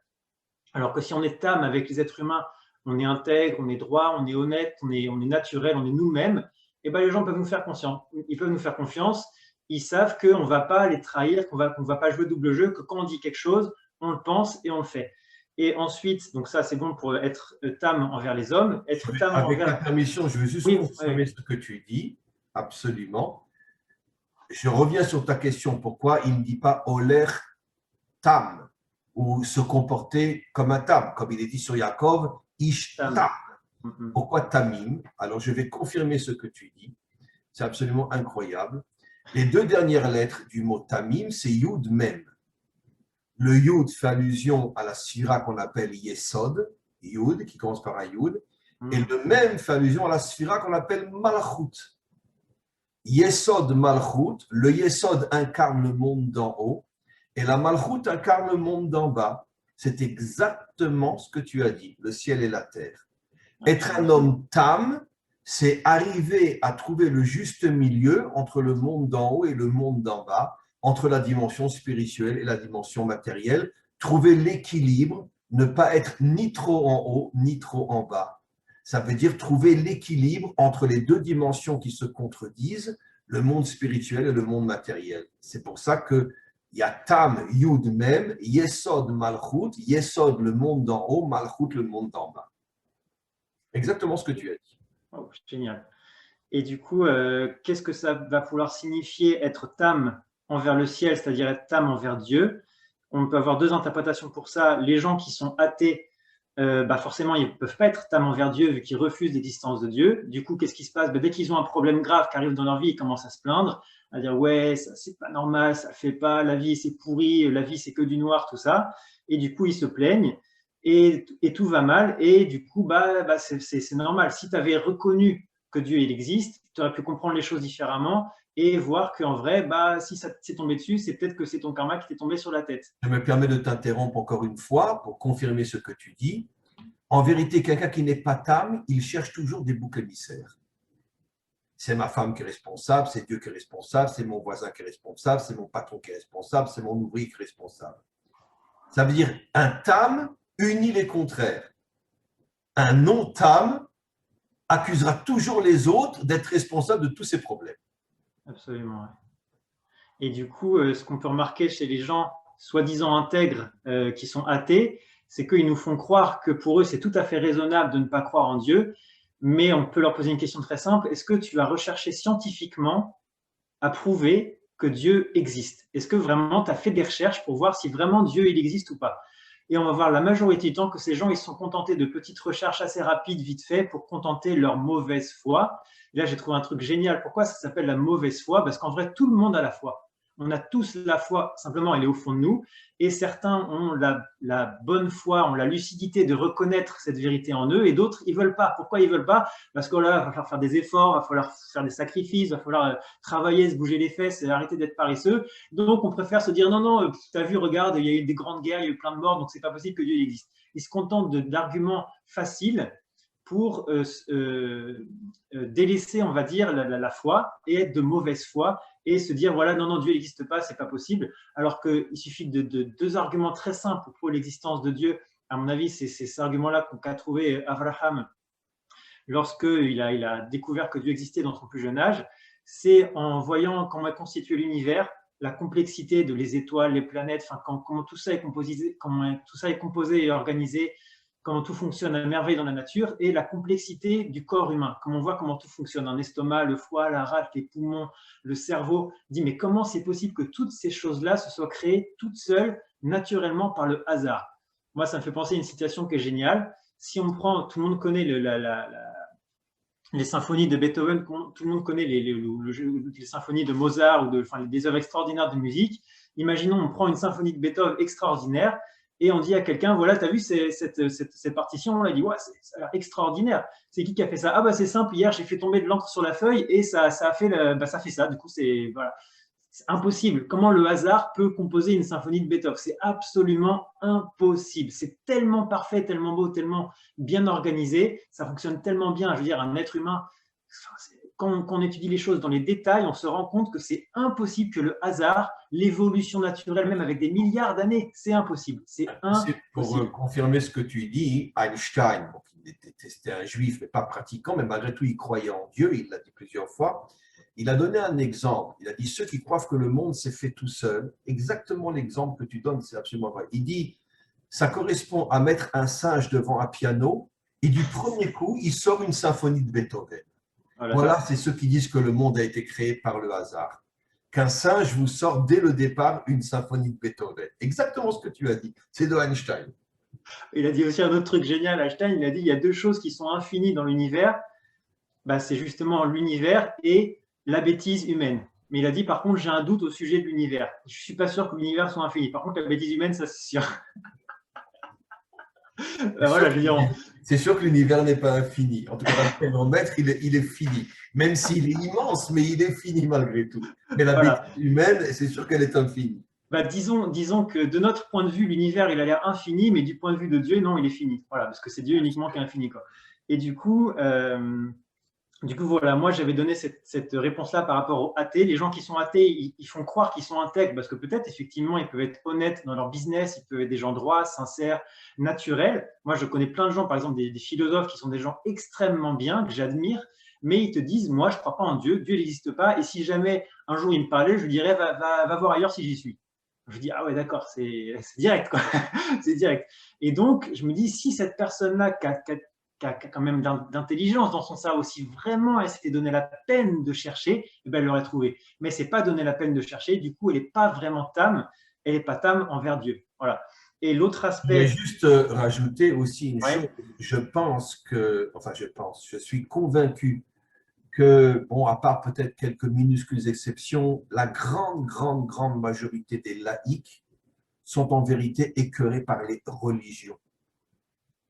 Alors que si on est tam avec les êtres humains, on est intègre, on est droit, on est honnête, on est naturel, on est nous-mêmes, et ben les gens peuvent nous faire confiance. Ils peuvent nous faire confiance. Ils savent qu'on ne va pas les trahir, qu'on ne va pas jouer double jeu, que quand on dit quelque chose, on le pense et on le fait. Et ensuite, donc ça c'est bon pour être tam envers les hommes. Être tam Avec envers... ta permission, je veux juste confirmer ce que tu dis, absolument. Je reviens sur ta question, pourquoi il ne dit pas oler tam, ou se comporter comme un tam, comme il est dit sur Yaakov, ish tam. Pourquoi tamim? Alors je vais confirmer ce que tu dis, c'est absolument incroyable. Les deux dernières lettres du mot tamim, c'est yud mem. Le yud fait allusion à la sphira qu'on appelle yesod, yud, qui commence par un yud, et le même fait allusion à la sphira qu'on appelle malchut. Yesod malchut, le yesod incarne le monde d'en haut, et la malchut incarne le monde d'en bas. C'est exactement ce que tu as dit, le ciel et la terre. Être un homme tam, c'est arriver à trouver le juste milieu entre le monde d'en haut et le monde d'en bas, entre la dimension spirituelle et la dimension matérielle, trouver l'équilibre, ne pas être ni trop en haut, ni trop en bas. Ça veut dire trouver l'équilibre entre les deux dimensions qui se contredisent, le monde spirituel et le monde matériel. C'est pour ça que il y a Tam, Yud, Mem, Yesod, Malchut, Yesod, le monde d'en haut, Malchut, le monde d'en bas. Exactement ce que tu as dit. Oh, génial. Et du coup, qu'est-ce que ça va pouvoir signifier être tam envers le ciel, c'est-à-dire être tam envers Dieu? On peut avoir deux interprétations pour ça. Les gens qui sont athées, forcément, ils ne peuvent pas être tam envers Dieu vu qu'ils refusent l'existence de Dieu. Du coup, qu'est-ce qui se passe? Dès qu'ils ont un problème grave qui arrive dans leur vie, ils commencent à se plaindre, à dire ouais, ça c'est pas normal, ça ne fait pas, la vie c'est pourri, la vie c'est que du noir, tout ça. Et du coup, ils se plaignent et tout va mal. Et du coup, c'est normal. Si tu avais reconnu que Dieu il existe, tu aurais pu comprendre les choses différemment et voir qu'en vrai, si ça t'est tombé dessus, c'est peut-être que c'est ton karma qui t'est tombé sur la tête. Je me permets de t'interrompre encore une fois pour confirmer ce que tu dis. En vérité, quelqu'un qui n'est pas tam, il cherche toujours des boucs émissaires. C'est ma femme qui est responsable, c'est Dieu qui est responsable, c'est mon voisin qui est responsable, c'est mon patron qui est responsable, c'est mon ouvrier qui est responsable. Ça veut dire un tam unit les contraires. Un non-tam accusera toujours les autres d'être responsables de tous ces problèmes. Absolument. Et du coup, ce qu'on peut remarquer chez les gens soi-disant intègres qui sont athées, c'est qu'ils nous font croire que pour eux, c'est tout à fait raisonnable de ne pas croire en Dieu, mais on peut leur poser une question très simple. Est-ce que tu vas rechercher scientifiquement à prouver que Dieu existe? Est-ce que vraiment tu as fait des recherches pour voir si vraiment Dieu il existe ou pas? Et on va voir la majorité du temps que ces gens ils sont contentés de petites recherches assez rapides, vite fait, pour contenter leur mauvaise foi. Et là, j'ai trouvé un truc génial. Pourquoi ça s'appelle la mauvaise foi? Parce qu'en vrai, tout le monde a la foi. On a tous la foi, simplement elle est au fond de nous, et certains ont la bonne foi, ont la lucidité de reconnaître cette vérité en eux, et d'autres, ils ne veulent pas. Pourquoi ils ne veulent pas? Parce que là, il va falloir faire des efforts, il va falloir faire des sacrifices, il va falloir travailler, se bouger les fesses, et arrêter d'être paresseux. Donc, on préfère se dire, non, non, tu as vu, regarde, il y a eu des grandes guerres, il y a eu plein de morts, donc ce n'est pas possible que Dieu existe. Ils se contentent d'arguments faciles pour délaisser, on va dire, la foi et être de mauvaise foi et se dire, voilà, non, non, Dieu n'existe pas, c'est pas possible. Alors qu'il suffit de deux arguments très simples pour prouver l'existence de Dieu. À mon avis, c'est ces arguments-là qu'a trouvé Abraham lorsqu'il a découvert que Dieu existait dans son plus jeune âge. C'est en voyant comment est constitué l'univers, la complexité de les étoiles, les planètes, comment tout ça est composé et organisé, comment tout fonctionne à merveille dans la nature, et la complexité du corps humain. Comme on voit comment tout fonctionne, un estomac, le foie, la rate, les poumons, le cerveau. Dit, mais comment c'est possible que toutes ces choses-là se soient créées toutes seules, naturellement, par le hasard? Moi, ça me fait penser à une citation qui est géniale. Si on prend, tout le monde connaît les symphonies de Beethoven, tout le monde connaît les symphonies de Mozart ou des œuvres extraordinaires de musique. Imaginons, on prend une symphonie de Beethoven extraordinaire et on dit à quelqu'un, voilà, tu as vu cette partition? Il dit, ouais, ça a l'air extraordinaire. C'est qui a fait ça? Ah, bah, c'est simple, hier, j'ai fait tomber de l'encre sur la feuille et ça fait ça. Du coup, c'est impossible. Comment le hasard peut composer une symphonie de Beethoven? C'est absolument impossible. C'est tellement parfait, tellement beau, tellement bien organisé. Ça fonctionne tellement bien. Je veux dire, un être humain, quand on étudie les choses dans les détails, on se rend compte que c'est impossible que le hasard, l'évolution naturelle, même avec des milliards d'années, c'est impossible. C'est impossible. Pour confirmer ce que tu dis, Einstein, c'était un juif, mais pas pratiquant, mais malgré tout, il croyait en Dieu, il l'a dit plusieurs fois. Il a donné un exemple. Il a dit, ceux qui croient que le monde s'est fait tout seul, exactement l'exemple que tu donnes, c'est absolument vrai. Il dit, ça correspond à mettre un singe devant un piano et du premier coup, il sort une symphonie de Beethoven. Voilà, c'est ceux qui disent que le monde a été créé par le hasard. Qu'un singe vous sort dès le départ une symphonie de Beethoven. Exactement ce que tu as dit. C'est de Einstein. Il a dit aussi un autre truc génial, Einstein. Il a dit, il y a deux choses qui sont infinies dans l'univers. C'est justement l'univers et la bêtise humaine. Mais il a dit, par contre, j'ai un doute au sujet de l'univers. Je ne suis pas sûr que l'univers soit infini. Par contre, la bêtise humaine, ça, c'est sûr. C'est sûr que l'univers n'est pas infini. En tout cas, le phénomètre, il est fini. Même s'il est immense, mais il est fini malgré tout. Mais la bêtise humaine, c'est sûr qu'elle est infinie. Disons que de notre point de vue, l'univers, il a l'air infini, mais du point de vue de Dieu, non, il est fini. Voilà, parce que c'est Dieu uniquement qui est infini, quoi. Et du coup, voilà, moi, j'avais donné cette réponse-là par rapport aux athées. Les gens qui sont athées, ils font croire qu'ils sont intègres parce que peut-être, effectivement, ils peuvent être honnêtes dans leur business, ils peuvent être des gens droits, sincères, naturels. Moi, je connais plein de gens, par exemple, des philosophes qui sont des gens extrêmement bien, que j'admire, mais ils te disent, moi, je ne crois pas en Dieu, Dieu n'existe pas, et si jamais un jour il me parlait, je lui dirais, va voir ailleurs si j'y suis. Je dis, ah ouais, d'accord, c'est direct, quoi. C'est direct. Et donc, je me dis, si cette personne-là qui a quand même d'intelligence dans son cerveau, si vraiment elle s'était donné la peine de chercher, elle l'aurait trouvé. Mais ce n'est pas donné la peine de chercher, du coup, elle n'est pas vraiment tam, elle n'est pas tam envers Dieu. Voilà. Et l'autre aspect… Je vais juste rajouter aussi une chose. Je suis convaincu que, bon, à part peut-être quelques minuscules exceptions, la grande majorité des laïcs sont en vérité écœurés par les religions.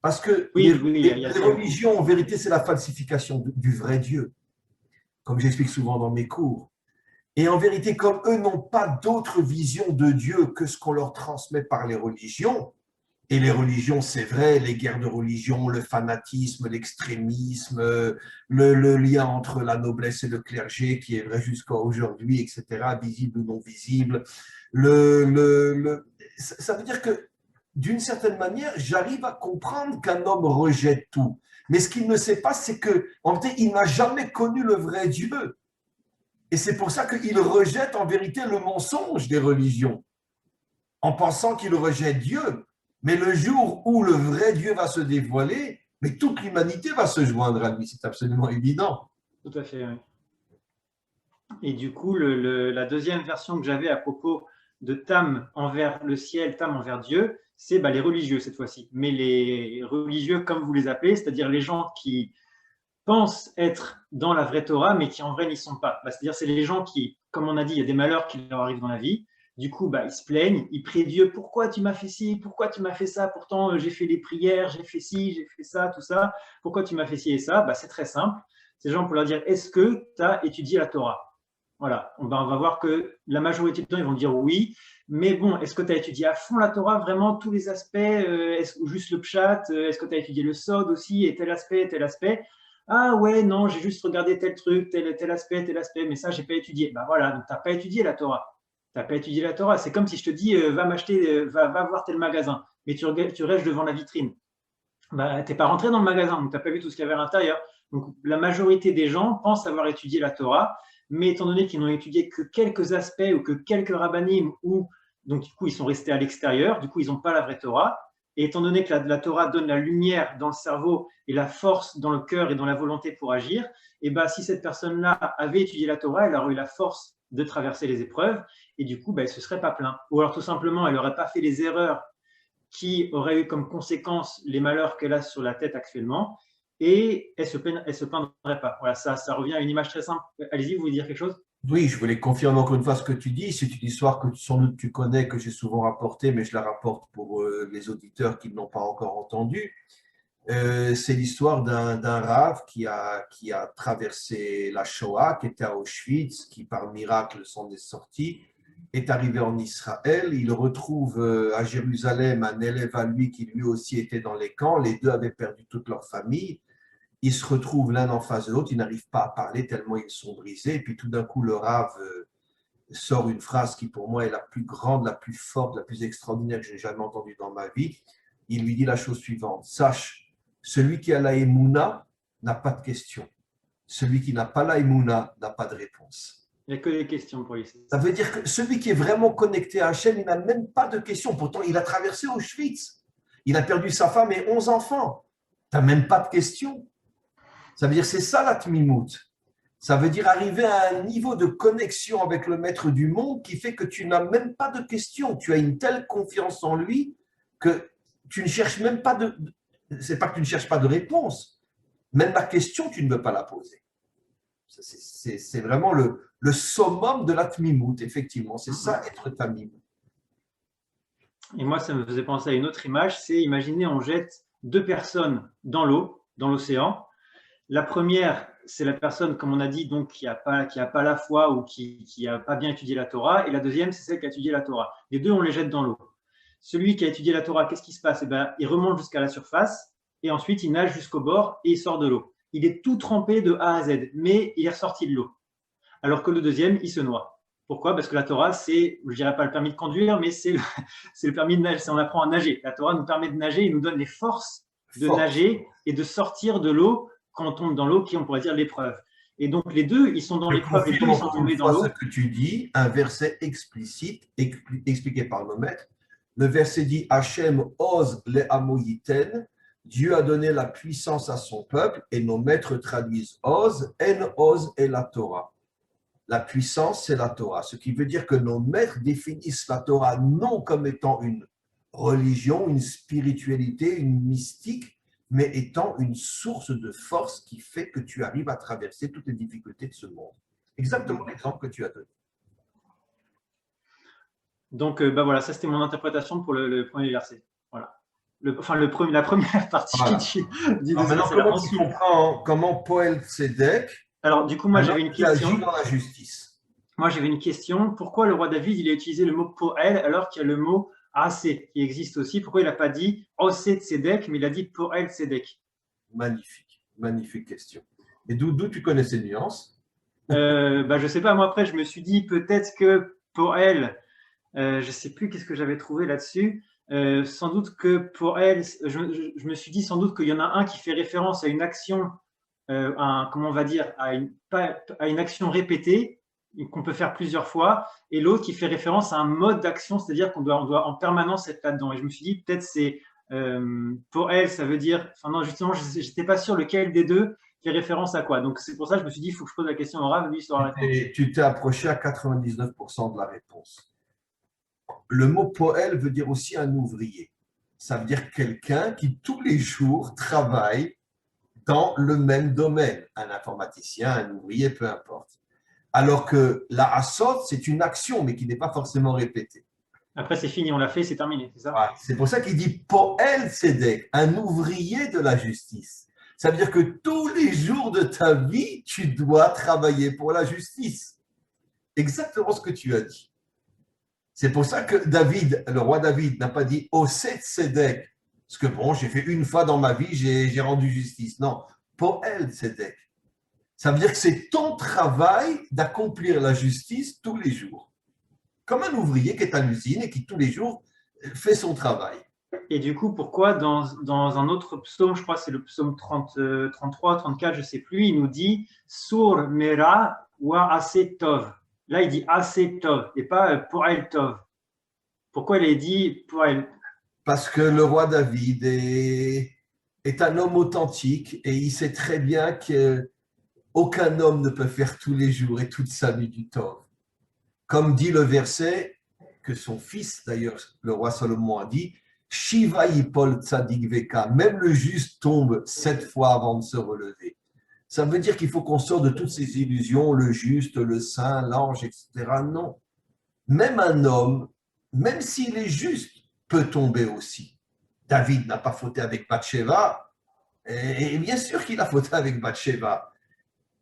Parce que les religions, en vérité, c'est la falsification du vrai Dieu, comme j'explique souvent dans mes cours. Et en vérité, comme eux n'ont pas d'autre vision de Dieu que ce qu'on leur transmet par les religions, et les religions, c'est vrai, les guerres de religion, le fanatisme, l'extrémisme, le lien entre la noblesse et le clergé qui est vrai jusqu'à aujourd'hui, etc., visible ou non visible. Ça veut dire que, d'une certaine manière, j'arrive à comprendre qu'un homme rejette tout. Mais ce qu'il ne sait pas, c'est qu'en fait, il n'a jamais connu le vrai Dieu. Et c'est pour ça qu'il rejette en vérité le mensonge des religions, en pensant qu'il rejette Dieu. Mais le jour où le vrai Dieu va se dévoiler, mais toute l'humanité va se joindre à lui, c'est absolument évident. Tout à fait, oui. Et du coup, la deuxième version que j'avais à propos de Tam envers le ciel, Tam envers Dieu, c'est les religieux cette fois-ci. Mais les religieux, comme vous les appelez, c'est-à-dire les gens qui pensent être dans la vraie Torah, mais qui en vrai n'y sont pas. C'est-à-dire c'est les gens qui, comme on a dit, il y a des malheurs qui leur arrivent dans la vie. Du coup, ils se plaignent, ils prient Dieu, pourquoi tu m'as fait ci, pourquoi tu m'as fait ça, pourtant j'ai fait les prières, j'ai fait ci, j'ai fait ça, tout ça, pourquoi tu m'as fait ci et ça. C'est très simple. Ces gens, pour leur dire, est-ce que tu as étudié la Torah? Voilà, on va voir que la majorité du temps, ils vont dire oui, mais bon, est-ce que tu as étudié à fond la Torah, vraiment tous les aspects, ou juste le pshat, est-ce que tu as étudié le sod aussi, et tel aspect, tel aspect? Ah ouais, non, j'ai juste regardé tel truc, tel aspect, mais ça, j'ai pas étudié. Voilà, donc tu n'as pas étudié la Torah. Tu n'as pas étudié la Torah. C'est comme si je te dis, va m'acheter, va voir tel magasin, mais tu restes devant la vitrine. Tu n'es pas rentré dans le magasin, donc tu n'as pas vu tout ce qu'il y avait à l'intérieur. Donc la majorité des gens pensent avoir étudié la Torah, mais étant donné qu'ils n'ont étudié que quelques aspects ou que quelques rabbanim, donc du coup ils sont restés à l'extérieur, du coup ils n'ont pas la vraie Torah. Et étant donné que la Torah donne la lumière dans le cerveau et la force dans le cœur et dans la volonté pour agir, et si cette personne-là avait étudié la Torah, elle aurait eu la force de traverser les épreuves et du coup, elle ne se serait pas plainte. Ou alors tout simplement, elle n'aurait pas fait les erreurs qui auraient eu comme conséquence les malheurs qu'elle a sur la tête actuellement et elle ne se plaindrait pas. Voilà, ça revient à une image très simple. Allez-y, vous voulez dire quelque chose? Oui, je voulais confirmer encore une fois ce que tu dis. C'est une histoire que sans doute tu connais, que j'ai souvent rapportée, mais je la rapporte pour les auditeurs qui ne l'ont pas encore entendue. C'est l'histoire d'un Rav qui a traversé la Shoah, qui était à Auschwitz, qui par miracle s'en est sorti, est arrivé en Israël. Il retrouve à Jérusalem un élève à lui qui lui aussi était dans les camps. Les deux avaient perdu toute leur famille. Ils se retrouvent l'un en face de l'autre, ils n'arrivent pas à parler tellement ils sont brisés. Et puis tout d'un coup, le Rav sort une phrase qui pour moi est la plus grande, la plus forte, la plus extraordinaire que j'ai jamais entendue dans ma vie. Il lui dit la chose suivante: sache, celui qui a la émouna n'a pas de question. Celui qui n'a pas la émouna n'a pas de réponse. Il n'y a que des questions pour lui. Ça veut dire que celui qui est vraiment connecté à Hachem, il n'a même pas de questions. Pourtant, il a traversé Auschwitz. Il a perdu sa femme et 11 enfants. Tu n'as même pas de questions. Ça veut dire, c'est ça la tmimout. Ça veut dire arriver à un niveau de connexion avec le maître du monde qui fait que tu n'as même pas de questions. Tu as une telle confiance en lui que tu ne cherches même pas de. C'est pas que tu ne cherches pas de réponse. Même la question, tu ne veux pas la poser. C'est vraiment le summum de la tmimout, effectivement. C'est ça, être tamim. Et moi, ça me faisait penser à une autre image, c'est imaginer on jette deux personnes dans l'eau, dans l'océan. La première, c'est la personne, comme on a dit, donc qui n'a pas la foi ou qui n'a pas bien étudié la Torah. Et la deuxième, c'est celle qui a étudié la Torah. Les deux, on les jette dans l'eau. Celui qui a étudié la Torah, qu'est-ce qui se passe? Il remonte jusqu'à la surface et ensuite il nage jusqu'au bord et il sort de l'eau. Il est tout trempé de A à Z, mais il est ressorti de l'eau. Alors que le deuxième, il se noie. Pourquoi? Parce que la Torah, c'est, je ne dirais pas le permis de conduire, mais c'est le permis de nager. On apprend à nager. La Torah nous permet de nager et nous donne les forces de nager et de sortir de l'eau quand on tombe dans l'eau, qui on pourrait dire l'épreuve. Et donc les deux, ils sont dans l'épreuve, les deux, ils sont tombés dans l'eau. Ce que tu dis, un verset explicite, expliqué par le maître. Le verset dit: Hachem ose le amoyiten, Dieu a donné la puissance à son peuple, et nos maîtres traduisent ose, en ose et la Torah. La puissance, c'est la Torah. Ce qui veut dire que nos maîtres définissent la Torah non comme étant une religion, une spiritualité, une mystique, mais étant une source de force qui fait que tu arrives à traverser toutes les difficultés de ce monde. Exactement l'exemple que tu as donné. Donc, voilà, ça c'était mon interprétation pour le premier verset. Voilà. La première partie voilà. du Alors maintenant, comment tu comprends comment Poel Tzedek alors, du coup, moi, j'avais une question. Agit dans la justice. moi j'avais une question. Pourquoi le roi David il a utilisé le mot Poel alors qu'il y a le mot Assez qui existe aussi? Pourquoi il n'a pas dit Osé Tzedek, mais il a dit Poel Tzedek? Magnifique, magnifique question. Et d'où tu connais ces nuances? Je sais pas, moi après je me suis dit peut-être que Poel, je sais plus qu'est-ce que j'avais trouvé là-dessus. Sans doute que Poel, je me suis dit sans doute qu'il y en a un qui fait référence à une action, comment on va dire, à une action répétée qu'on peut faire plusieurs fois, et l'autre qui fait référence à un mode d'action, c'est-à-dire on doit en permanence être là-dedans. Et je me suis dit peut-être c'est Poel, ça veut dire, enfin non justement, je n'étais pas sûr lequel des deux fait référence à quoi. Donc c'est pour ça que je me suis dit il faut que je pose la question au Rav, lui il saura répondre. Et tu t'es approché à 99% de la réponse. Le mot poël veut dire aussi un ouvrier. Ça veut dire quelqu'un qui tous les jours travaille dans le même domaine. Un informaticien, un ouvrier, peu importe. Alors que la asot, c'est une action, mais qui n'est pas forcément répétée. Après c'est fini, on l'a fait, c'est terminé, c'est ça? Voilà. C'est pour ça qu'il dit poël Sedek, un ouvrier de la justice. Ça veut dire que tous les jours de ta vie, tu dois travailler pour la justice. Exactement ce que tu as dit. C'est pour ça que David, le roi David, n'a pas dit Osset Sedek. Parce que bon, j'ai fait une fois dans ma vie, j'ai rendu justice. Non, Poel Sedek. Ça veut dire que c'est ton travail d'accomplir la justice tous les jours. Comme un ouvrier qui est à l'usine et qui tous les jours fait son travail. Et du coup, pourquoi dans un autre psaume, je crois que c'est le psaume 30, 33, 34, je ne sais plus, il nous dit Sur Mera ou Assez Tov. Là, il dit Assez Tov et pas Poel Tov. Pourquoi il a dit Poel? Parce que le roi David est un homme authentique et il sait très bien qu'aucun homme ne peut faire tous les jours et toute sa vie du Tov. Comme dit le verset que son fils, d'ailleurs, le roi Salomon a dit, Shiva Yipol Tzadik Veka, même le juste tombe 7 fois avant de se relever. Ça veut dire qu'il faut qu'on sorte de toutes ces illusions, le juste, le saint, l'ange, etc. Non. Même un homme, même s'il est juste, peut tomber aussi. David n'a pas fauté avec Bathsheba, et bien sûr qu'il a fauté avec Bathsheba.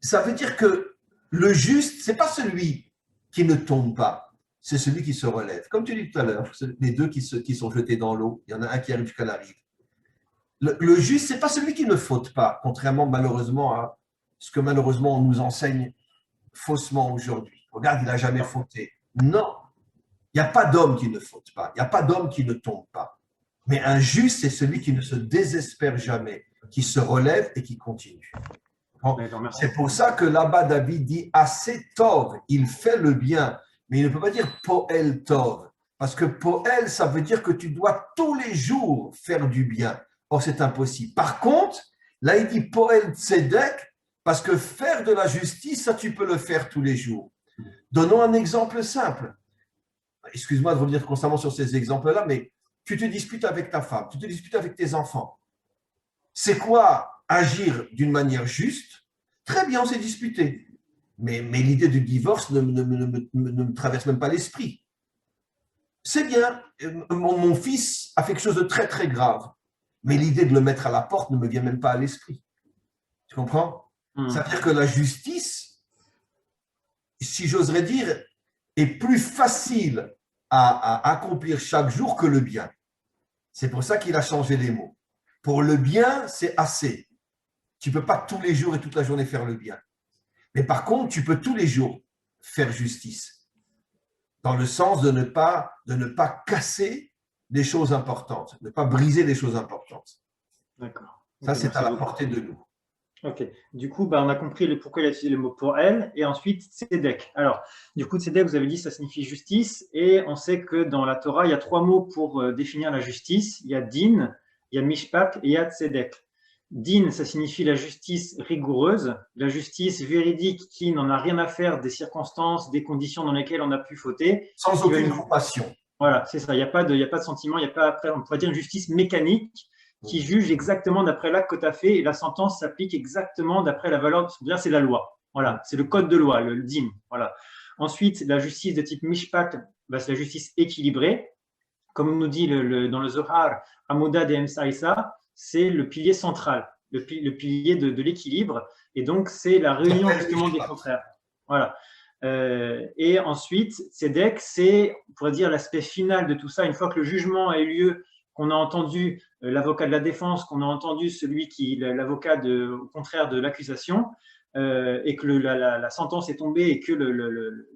Ça veut dire que le juste, ce n'est pas celui qui ne tombe pas, c'est celui qui se relève. Comme tu dis tout à l'heure, les deux qui sont jetés dans l'eau, il y en a un qui arrive jusqu'à la rive. Le juste, ce n'est pas celui qui ne faute pas, contrairement malheureusement à ce que malheureusement on nous enseigne faussement aujourd'hui. Regarde, il n'a jamais fauté. Non, il n'y a pas d'homme qui ne faute pas, il n'y a pas d'homme qui ne tombe pas. Mais un juste, c'est celui qui ne se désespère jamais, qui se relève et qui continue. Bon, c'est pour ça que là-bas, David dit assez tov, il fait le bien, mais il ne peut pas dire poel tov, parce que poel, ça veut dire que tu dois tous les jours faire du bien. Or, c'est impossible. Par contre, là, il dit poel tzedek, parce que faire de la justice, ça, tu peux le faire tous les jours. Donnons un exemple simple. Excuse-moi de revenir constamment sur ces exemples-là, mais tu te disputes avec ta femme, tu te disputes avec tes enfants. C'est quoi agir d'une manière juste? Très bien, on s'est disputé. Mais l'idée du divorce ne me traverse même pas l'esprit. C'est bien, mon fils a fait quelque chose de très, très grave. Mais l'idée de le mettre à la porte ne me vient même pas à l'esprit. Tu comprends? Ça veut dire que la justice, si j'oserais dire, est plus facile à accomplir chaque jour que le bien. C'est pour ça qu'il a changé les mots. Pour le bien, c'est assez. Tu ne peux pas tous les jours et toute la journée faire le bien. Mais par contre, tu peux tous les jours faire justice. Dans le sens de ne pas casser des choses importantes, de ne pas briser des choses importantes. D'accord. Ça, c'est à la portée de nous. Ok. Du coup, on a compris pourquoi il a utilisé le mot pour elle. Et ensuite, Tzedek. Alors, du coup, Tzedek, vous avez dit, ça signifie justice. Et on sait que dans la Torah, il y a 3 mots pour définir la justice. Il y a din, il y a mishpat et il y a Tzedek. Din, ça signifie la justice rigoureuse, la justice véridique qui n'en a rien à faire des circonstances, des conditions dans lesquelles on a pu fauter. Sans aucune compassion. Voilà, c'est ça. Il n'y a pas de sentiment, il n'y a pas, après, on pourrait dire une justice mécanique qui juge exactement d'après l'acte que tu as fait et la sentence s'applique exactement d'après la valeur. C'est la loi. Voilà, c'est le code de loi, le din. Voilà. Ensuite, la justice de type mishpat, c'est la justice équilibrée. Comme nous dit dans le Zohar, Amoda de Emsaïsa, c'est le pilier central, le pilier de l'équilibre. Et donc, c'est la réunion justement des contraires. Voilà. Et ensuite, Tzedek, c'est, on pourrait dire, l'aspect final de tout ça. Une fois que le jugement a eu lieu, qu'on a entendu l'avocat de la défense, qu'on a entendu l'avocat au contraire de l'accusation, et que la sentence est tombée et que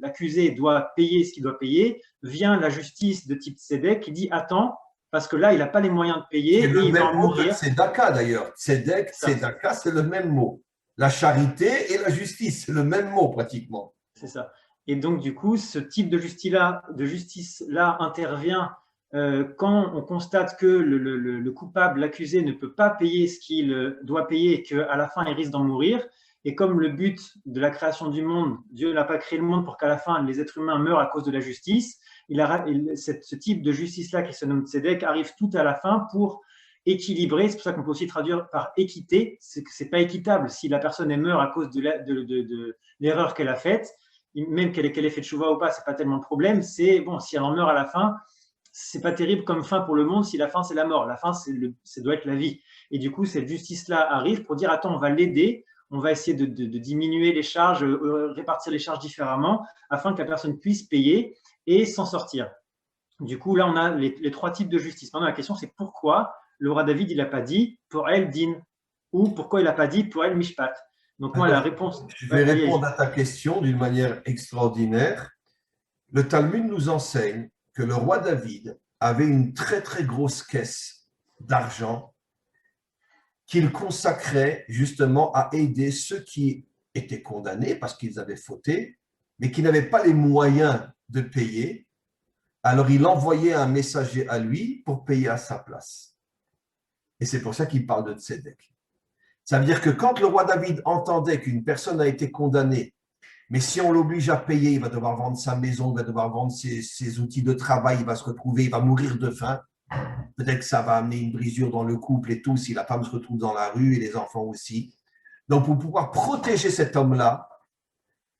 l'accusé doit payer ce qu'il doit payer, vient la justice de type Tzedek qui dit « Attends, parce que là, il n'a pas les moyens de payer et il va en mourir. » C'est Tzedaka d'ailleurs. Tzedek, Tzedaka, c'est le même mot. La charité et la justice, c'est le même mot pratiquement. C'est ça. Et donc, du coup, ce type de justice-là intervient quand on constate que le coupable, l'accusé, ne peut pas payer ce qu'il doit payer et qu'à la fin, il risque d'en mourir. Et comme le but de la création du monde, Dieu n'a pas créé le monde pour qu'à la fin, les êtres humains meurent à cause de la justice, ce type de justice-là qui se nomme Tzedek arrive tout à la fin pour équilibrer. C'est pour ça qu'on peut aussi traduire par équité. C'est que ce n'est pas équitable si la personne meurt à cause de l'erreur qu'elle a faite. Même qu'elle ait fait de chouva ou pas, ce n'est pas tellement le problème. C'est bon, si elle en meurt à la fin, ce n'est pas terrible comme fin pour le monde si la fin c'est la mort. La fin, ça doit être la vie. Et du coup, cette justice-là arrive pour dire attends, on va l'aider, on va essayer de diminuer les charges, répartir les charges différemment afin que la personne puisse payer et s'en sortir. Du coup, là, on a les trois types de justice. Maintenant, la question, c'est pourquoi le roi David, il n'a pas dit pour elle din ou pourquoi il n'a pas dit pour elle mishpat. Donc, moi, la réponse… Je vais répondre à ta question d'une manière extraordinaire. Le Talmud nous enseigne que le roi David avait une très, très grosse caisse d'argent qu'il consacrait justement à aider ceux qui étaient condamnés parce qu'ils avaient fauté, mais qui n'avaient pas les moyens de payer. Alors, il envoyait un messager à lui pour payer à sa place. Et c'est pour ça qu'il parle de Tzedek. Ça veut dire que quand le roi David entendait qu'une personne a été condamnée, mais si on l'oblige à payer, il va devoir vendre sa maison, il va devoir vendre ses outils de travail, il va se retrouver, il va mourir de faim. Peut-être que ça va amener une brisure dans le couple et tout, si la femme se retrouve dans la rue et les enfants aussi. Donc, pour pouvoir protéger cet homme-là,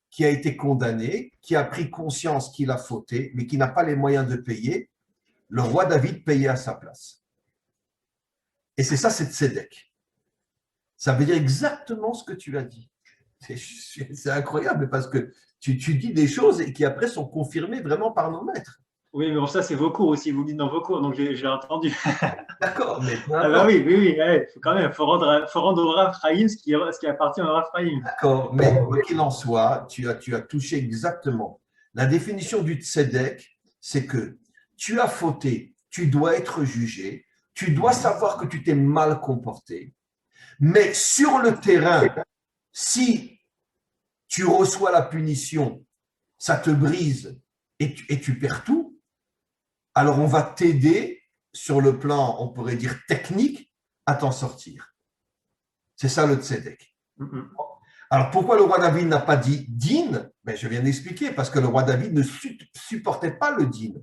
qui a été condamné, qui a pris conscience qu'il a fauté, mais qui n'a pas les moyens de payer, le roi David payait à sa place. Et c'est ça, c'est Tzedek. Ça veut dire exactement ce que tu as dit. C'est incroyable parce que tu dis des choses et qui après sont confirmées vraiment par nos maîtres. Oui, mais bon, ça, c'est vos cours aussi. Vous le dites dans vos cours, donc j'ai entendu. D'accord, mais ah bah oui, quand même, il faut rendre au Rav Chaim ce qui appartient au Rav Chaim. D'accord, mais quoi qu'il en soit, tu as touché exactement. La définition du tzedek, c'est que tu as fauté, tu dois être jugé, tu dois savoir que tu t'es mal comporté, mais sur le terrain, si tu reçois la punition, ça te brise et tu perds tout, alors on va t'aider sur le plan, on pourrait dire technique, à t'en sortir. C'est ça le tzedek. Alors pourquoi le roi David n'a pas dit din? Ben, je viens d'expliquer, parce que le roi David ne supportait pas le din.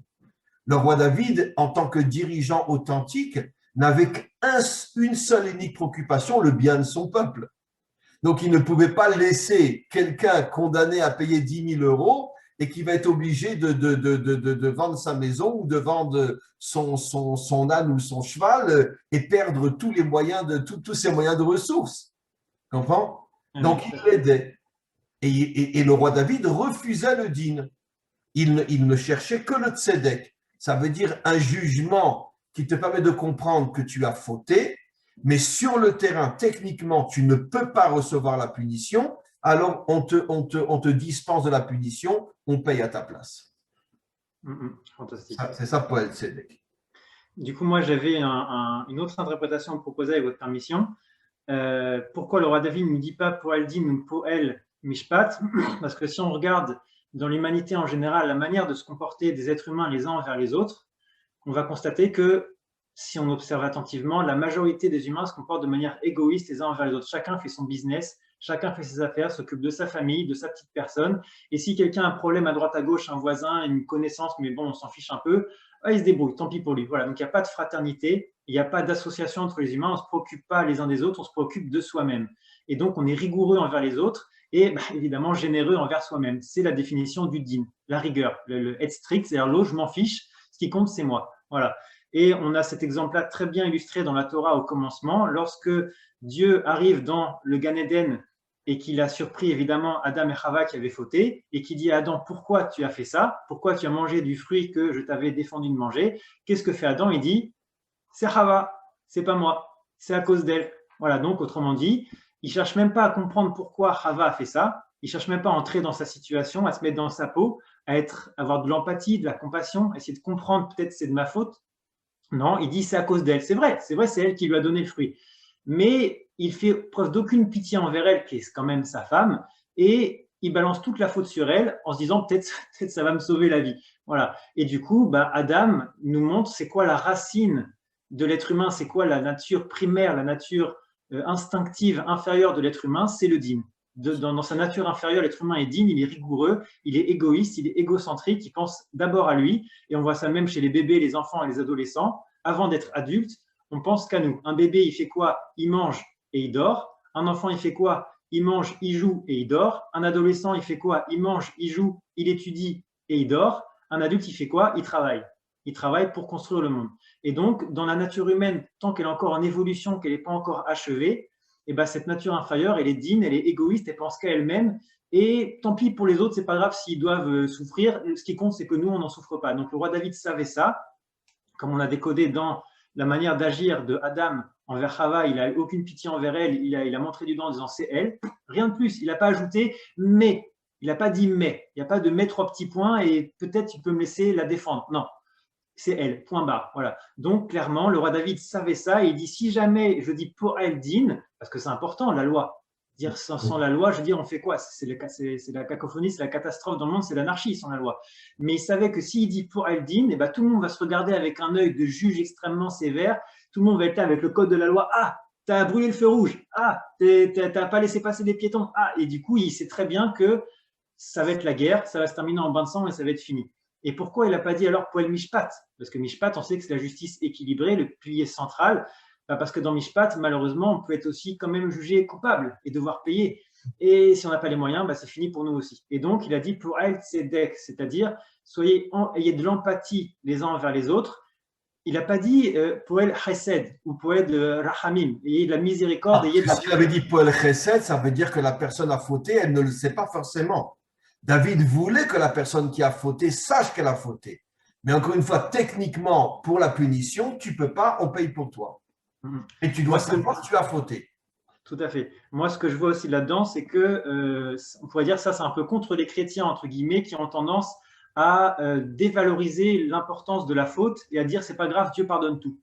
Le roi David, en tant que dirigeant authentique, n'avait qu'une seule et unique préoccupation, le bien de son peuple. Donc il ne pouvait pas laisser quelqu'un condamné à payer 10 000 euros et qui va être obligé de vendre sa maison ou de vendre son âne ou son cheval et perdre tous les moyens tous ses moyens de ressources. Comprends? Donc il l'aidait. Et le roi David refusait le din. Il ne cherchait que le tzedek. Ça veut dire un jugement qui te permet de comprendre que tu as fauté, mais sur le terrain, techniquement, tu ne peux pas recevoir la punition, alors on te dispense de la punition, on paye à ta place. Fantastique. C'est ça pour el tzedek. Du coup, moi, j'avais une autre interprétation à proposer avec votre permission. Pourquoi le roi David ne dit pas pour Aldin ou pour elle Mishpat? Parce que si on regarde dans l'humanité en général la manière de se comporter des êtres humains les uns envers les autres, on va constater que si on observe attentivement, la majorité des humains se comportent de manière égoïste les uns envers les autres. Chacun fait son business, chacun fait ses affaires, s'occupe de sa famille, de sa petite personne. Et si quelqu'un a un problème à droite à gauche, un voisin, une connaissance, mais bon, on s'en fiche un peu, il se débrouille, tant pis pour lui. Voilà, donc il n'y a pas de fraternité, il n'y a pas d'association entre les humains, on ne se préoccupe pas les uns des autres, on se préoccupe de soi-même. Et donc on est rigoureux envers les autres et évidemment généreux envers soi-même. C'est la définition du din, la rigueur, le être strict, c'est-à-dire l'autre, je m'en fiche, ce qui compte c'est moi. Voilà. Et on a cet exemple-là très bien illustré dans la Torah au commencement, lorsque Dieu arrive dans le Gan Eden et qu'il a surpris évidemment Adam et Chava qui avaient fauté, et qui dit à Adam, pourquoi tu as fait ça? Pourquoi tu as mangé du fruit que je t'avais défendu de manger? Qu'est-ce que fait Adam? Il dit, c'est Chava, c'est pas moi, c'est à cause d'elle. Voilà, donc autrement dit, il ne cherche même pas à comprendre pourquoi Chava a fait ça, il ne cherche même pas à entrer dans sa situation, à se mettre dans sa peau, avoir de l'empathie, de la compassion, essayer de comprendre peut-être c'est de ma faute. Non, il dit c'est à cause d'elle. C'est vrai, c'est elle qui lui a donné le fruit. Mais il fait preuve d'aucune pitié envers elle, qui est quand même sa femme, et il balance toute la faute sur elle en se disant peut-être ça va me sauver la vie. Voilà. Et du coup, Adam nous montre c'est quoi la racine de l'être humain, c'est quoi la nature primaire, la nature instinctive inférieure de l'être humain, c'est le dîn. Dans sa nature inférieure, l'être humain est digne, il est rigoureux, il est égoïste, il est égocentrique, il pense d'abord à lui. Et on voit ça même chez les bébés, les enfants et les adolescents. Avant d'être adulte, on pense qu'à nous. Un bébé, il fait quoi? Il mange et il dort. Un enfant, il fait quoi? Il mange, il joue et il dort. Un adolescent, il fait quoi? Il mange, il joue, il étudie et il dort. Un adulte, il fait quoi? Il travaille. Il travaille pour construire le monde. Et donc, dans la nature humaine, tant qu'elle est encore en évolution, qu'elle n'est pas encore achevée, et cette nature inférieure, elle est digne, elle est égoïste, elle pense qu'à elle-même. Et tant pis pour les autres, c'est pas grave s'ils doivent souffrir. Ce qui compte, c'est que nous, on n'en souffre pas. Donc, le roi David savait ça, comme on a décodé dans la manière d'agir de Adam envers Chava, il n'a aucune pitié envers elle, il a montré du doigt en disant c'est elle. Rien de plus, il n'a pas ajouté mais, il n'a pas dit mais, il n'y a pas de mais trois petits points et peut-être tu peux me laisser la défendre. Non, c'est elle, point barre. Voilà. Donc, clairement, le roi David savait ça et il dit si jamais je dis pour elle dîne, parce que c'est important, la loi. Dire sans la loi, je veux dire, on fait quoi? C'est la cacophonie, c'est la catastrophe dans le monde, c'est l'anarchie sans la loi. Mais il savait que s'il dit pour elle dîne, tout le monde va se regarder avec un œil de juge extrêmement sévère. Tout le monde va être là avec le code de la loi. Ah, t'as brûlé le feu rouge. Ah, t'as pas laissé passer des piétons. Ah, et du coup, il sait très bien que ça va être la guerre, ça va se terminer en bain de sang et ça va être fini. Et pourquoi il n'a pas dit alors Poel Mishpat? Parce que Mishpat, on sait que c'est la justice équilibrée, le pilier central. Parce que dans Mishpat, malheureusement, on peut être aussi quand même jugé coupable et devoir payer. Et si on n'a pas les moyens, c'est fini pour nous aussi. Et donc, il a dit pour El Tzedek, c'est-à-dire ayez de l'empathie les uns envers les autres. Il n'a pas dit Poel Chesed ou Poel Rahamim, ayez de la miséricorde. S'il avait dit Poel Chesed, ça veut dire que la personne a fauté, elle ne le sait pas forcément. David voulait que la personne qui a fauté sache qu'elle a fauté. Mais encore une fois, techniquement, pour la punition, tu ne peux pas, on paye pour toi. Et tu dois savoir que tu as fauté. Tout à fait. Moi, ce que je vois aussi là-dedans, c'est que, on pourrait dire ça, c'est un peu contre les chrétiens, entre guillemets, qui ont tendance à dévaloriser l'importance de la faute et à dire c'est pas grave, Dieu pardonne tout. De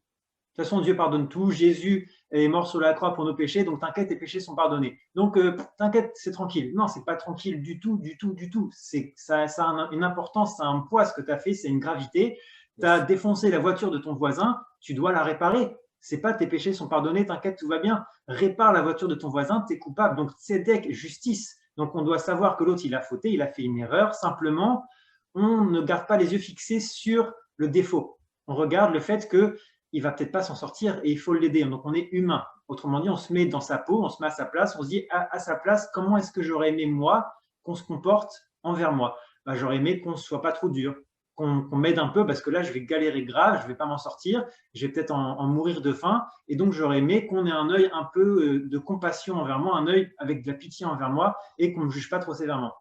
toute façon, Dieu pardonne tout. Jésus est mort sur la croix pour nos péchés, donc t'inquiète, tes péchés sont pardonnés. Donc, t'inquiète, c'est tranquille. Non, c'est pas tranquille du tout, du tout, du tout. Ça a une importance, ça a un poids, ce que tu as fait, c'est une gravité. Tu as défoncé la voiture de ton voisin, tu dois la réparer. C'est pas tes péchés sont pardonnés, t'inquiète, tout va bien. Répare la voiture de ton voisin, tu es coupable. Donc, tzedek, justice. Donc, on doit savoir que l'autre, il a fauté, il a fait une erreur. Simplement, on ne garde pas les yeux fixés sur le défaut. On regarde le fait que il va peut-être pas s'en sortir et il faut l'aider. Donc, on est humain. Autrement dit, on se met dans sa peau, on se met à sa place, on se dit à sa place, comment est-ce que j'aurais aimé, moi, qu'on se comporte envers moi? J'aurais aimé qu'on ne soit pas trop dur, qu'on m'aide un peu parce que là, je vais galérer grave, je ne vais pas m'en sortir, je vais peut-être en mourir de faim. Et donc, j'aurais aimé qu'on ait un œil un peu de compassion envers moi, un œil avec de la pitié envers moi et qu'on ne me juge pas trop sévèrement.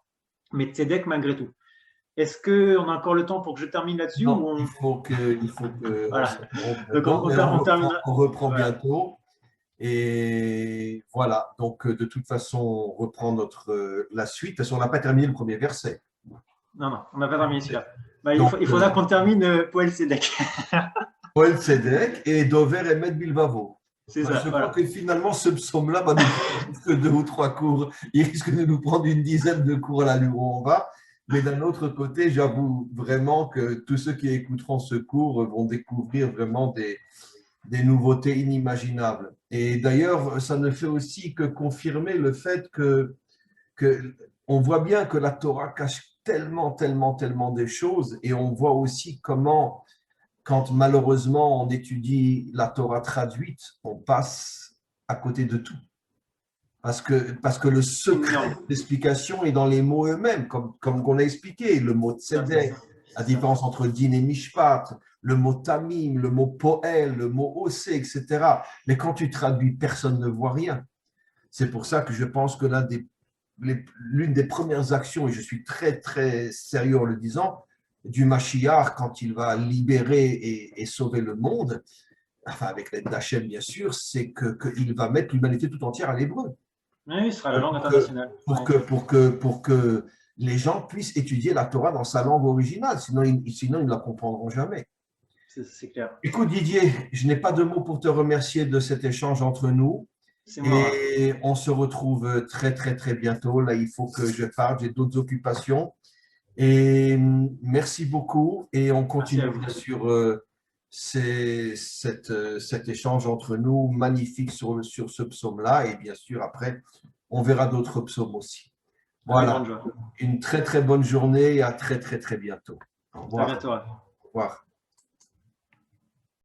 Mais tzedek malgré tout. Est-ce qu'on a encore le temps pour que je termine là-dessus? Non, il faut que voilà. on reprend voilà. Bientôt. Et voilà, donc de toute façon, on reprend la suite. De toute façon, on n'a pas terminé le premier verset. Non, on n'a pas terminé celui-là. Il faudra qu'on termine Poel Tzedek. Poel Tzedek et Dover Emet Bilvavo. C'est ça. Je crois que finalement, ce psaume-là va nous prendre que 2 ou 3 cours. Il risque de nous prendre une dizaine de cours à l'allure où on va. Mais d'un autre côté, j'avoue vraiment que tous ceux qui écouteront ce cours vont découvrir vraiment des nouveautés inimaginables. Et d'ailleurs, ça ne fait aussi que confirmer le fait que on voit bien que la Torah cache tellement, tellement, tellement des choses. Et on voit aussi comment, quand malheureusement on étudie la Torah traduite, on passe à côté de tout. Parce que le secret d'explication est dans les mots eux-mêmes, comme on a expliqué, le mot tzedek, la différence entre din et mishpat, le mot tamim, le mot poel, le mot osé, etc. Mais quand tu traduis, personne ne voit rien. C'est pour ça que je pense que l'un l'une des premières actions, et je suis très, très sérieux en le disant, du Mashiach quand il va libérer et sauver le monde, enfin avec l'aide d'Hachem bien sûr, c'est qu'il va mettre l'humanité tout entière à l'hébreu. Oui, ce sera la langue internationale. Pour que les gens puissent étudier la Torah dans sa langue originale, sinon ils ne la comprendront jamais. C'est clair. Écoute Didier, je n'ai pas de mots pour te remercier de cet échange entre nous. Et on se retrouve très, très, très bientôt. Là, il faut que je parte, j'ai d'autres occupations. Et merci beaucoup. Et on continue sur cet échange entre nous, magnifique sur ce psaume-là. Et bien sûr, après, on verra d'autres psaumes aussi. Voilà. Une très, très bonne journée et à très, très, très bientôt. Au revoir. À bientôt. Au revoir.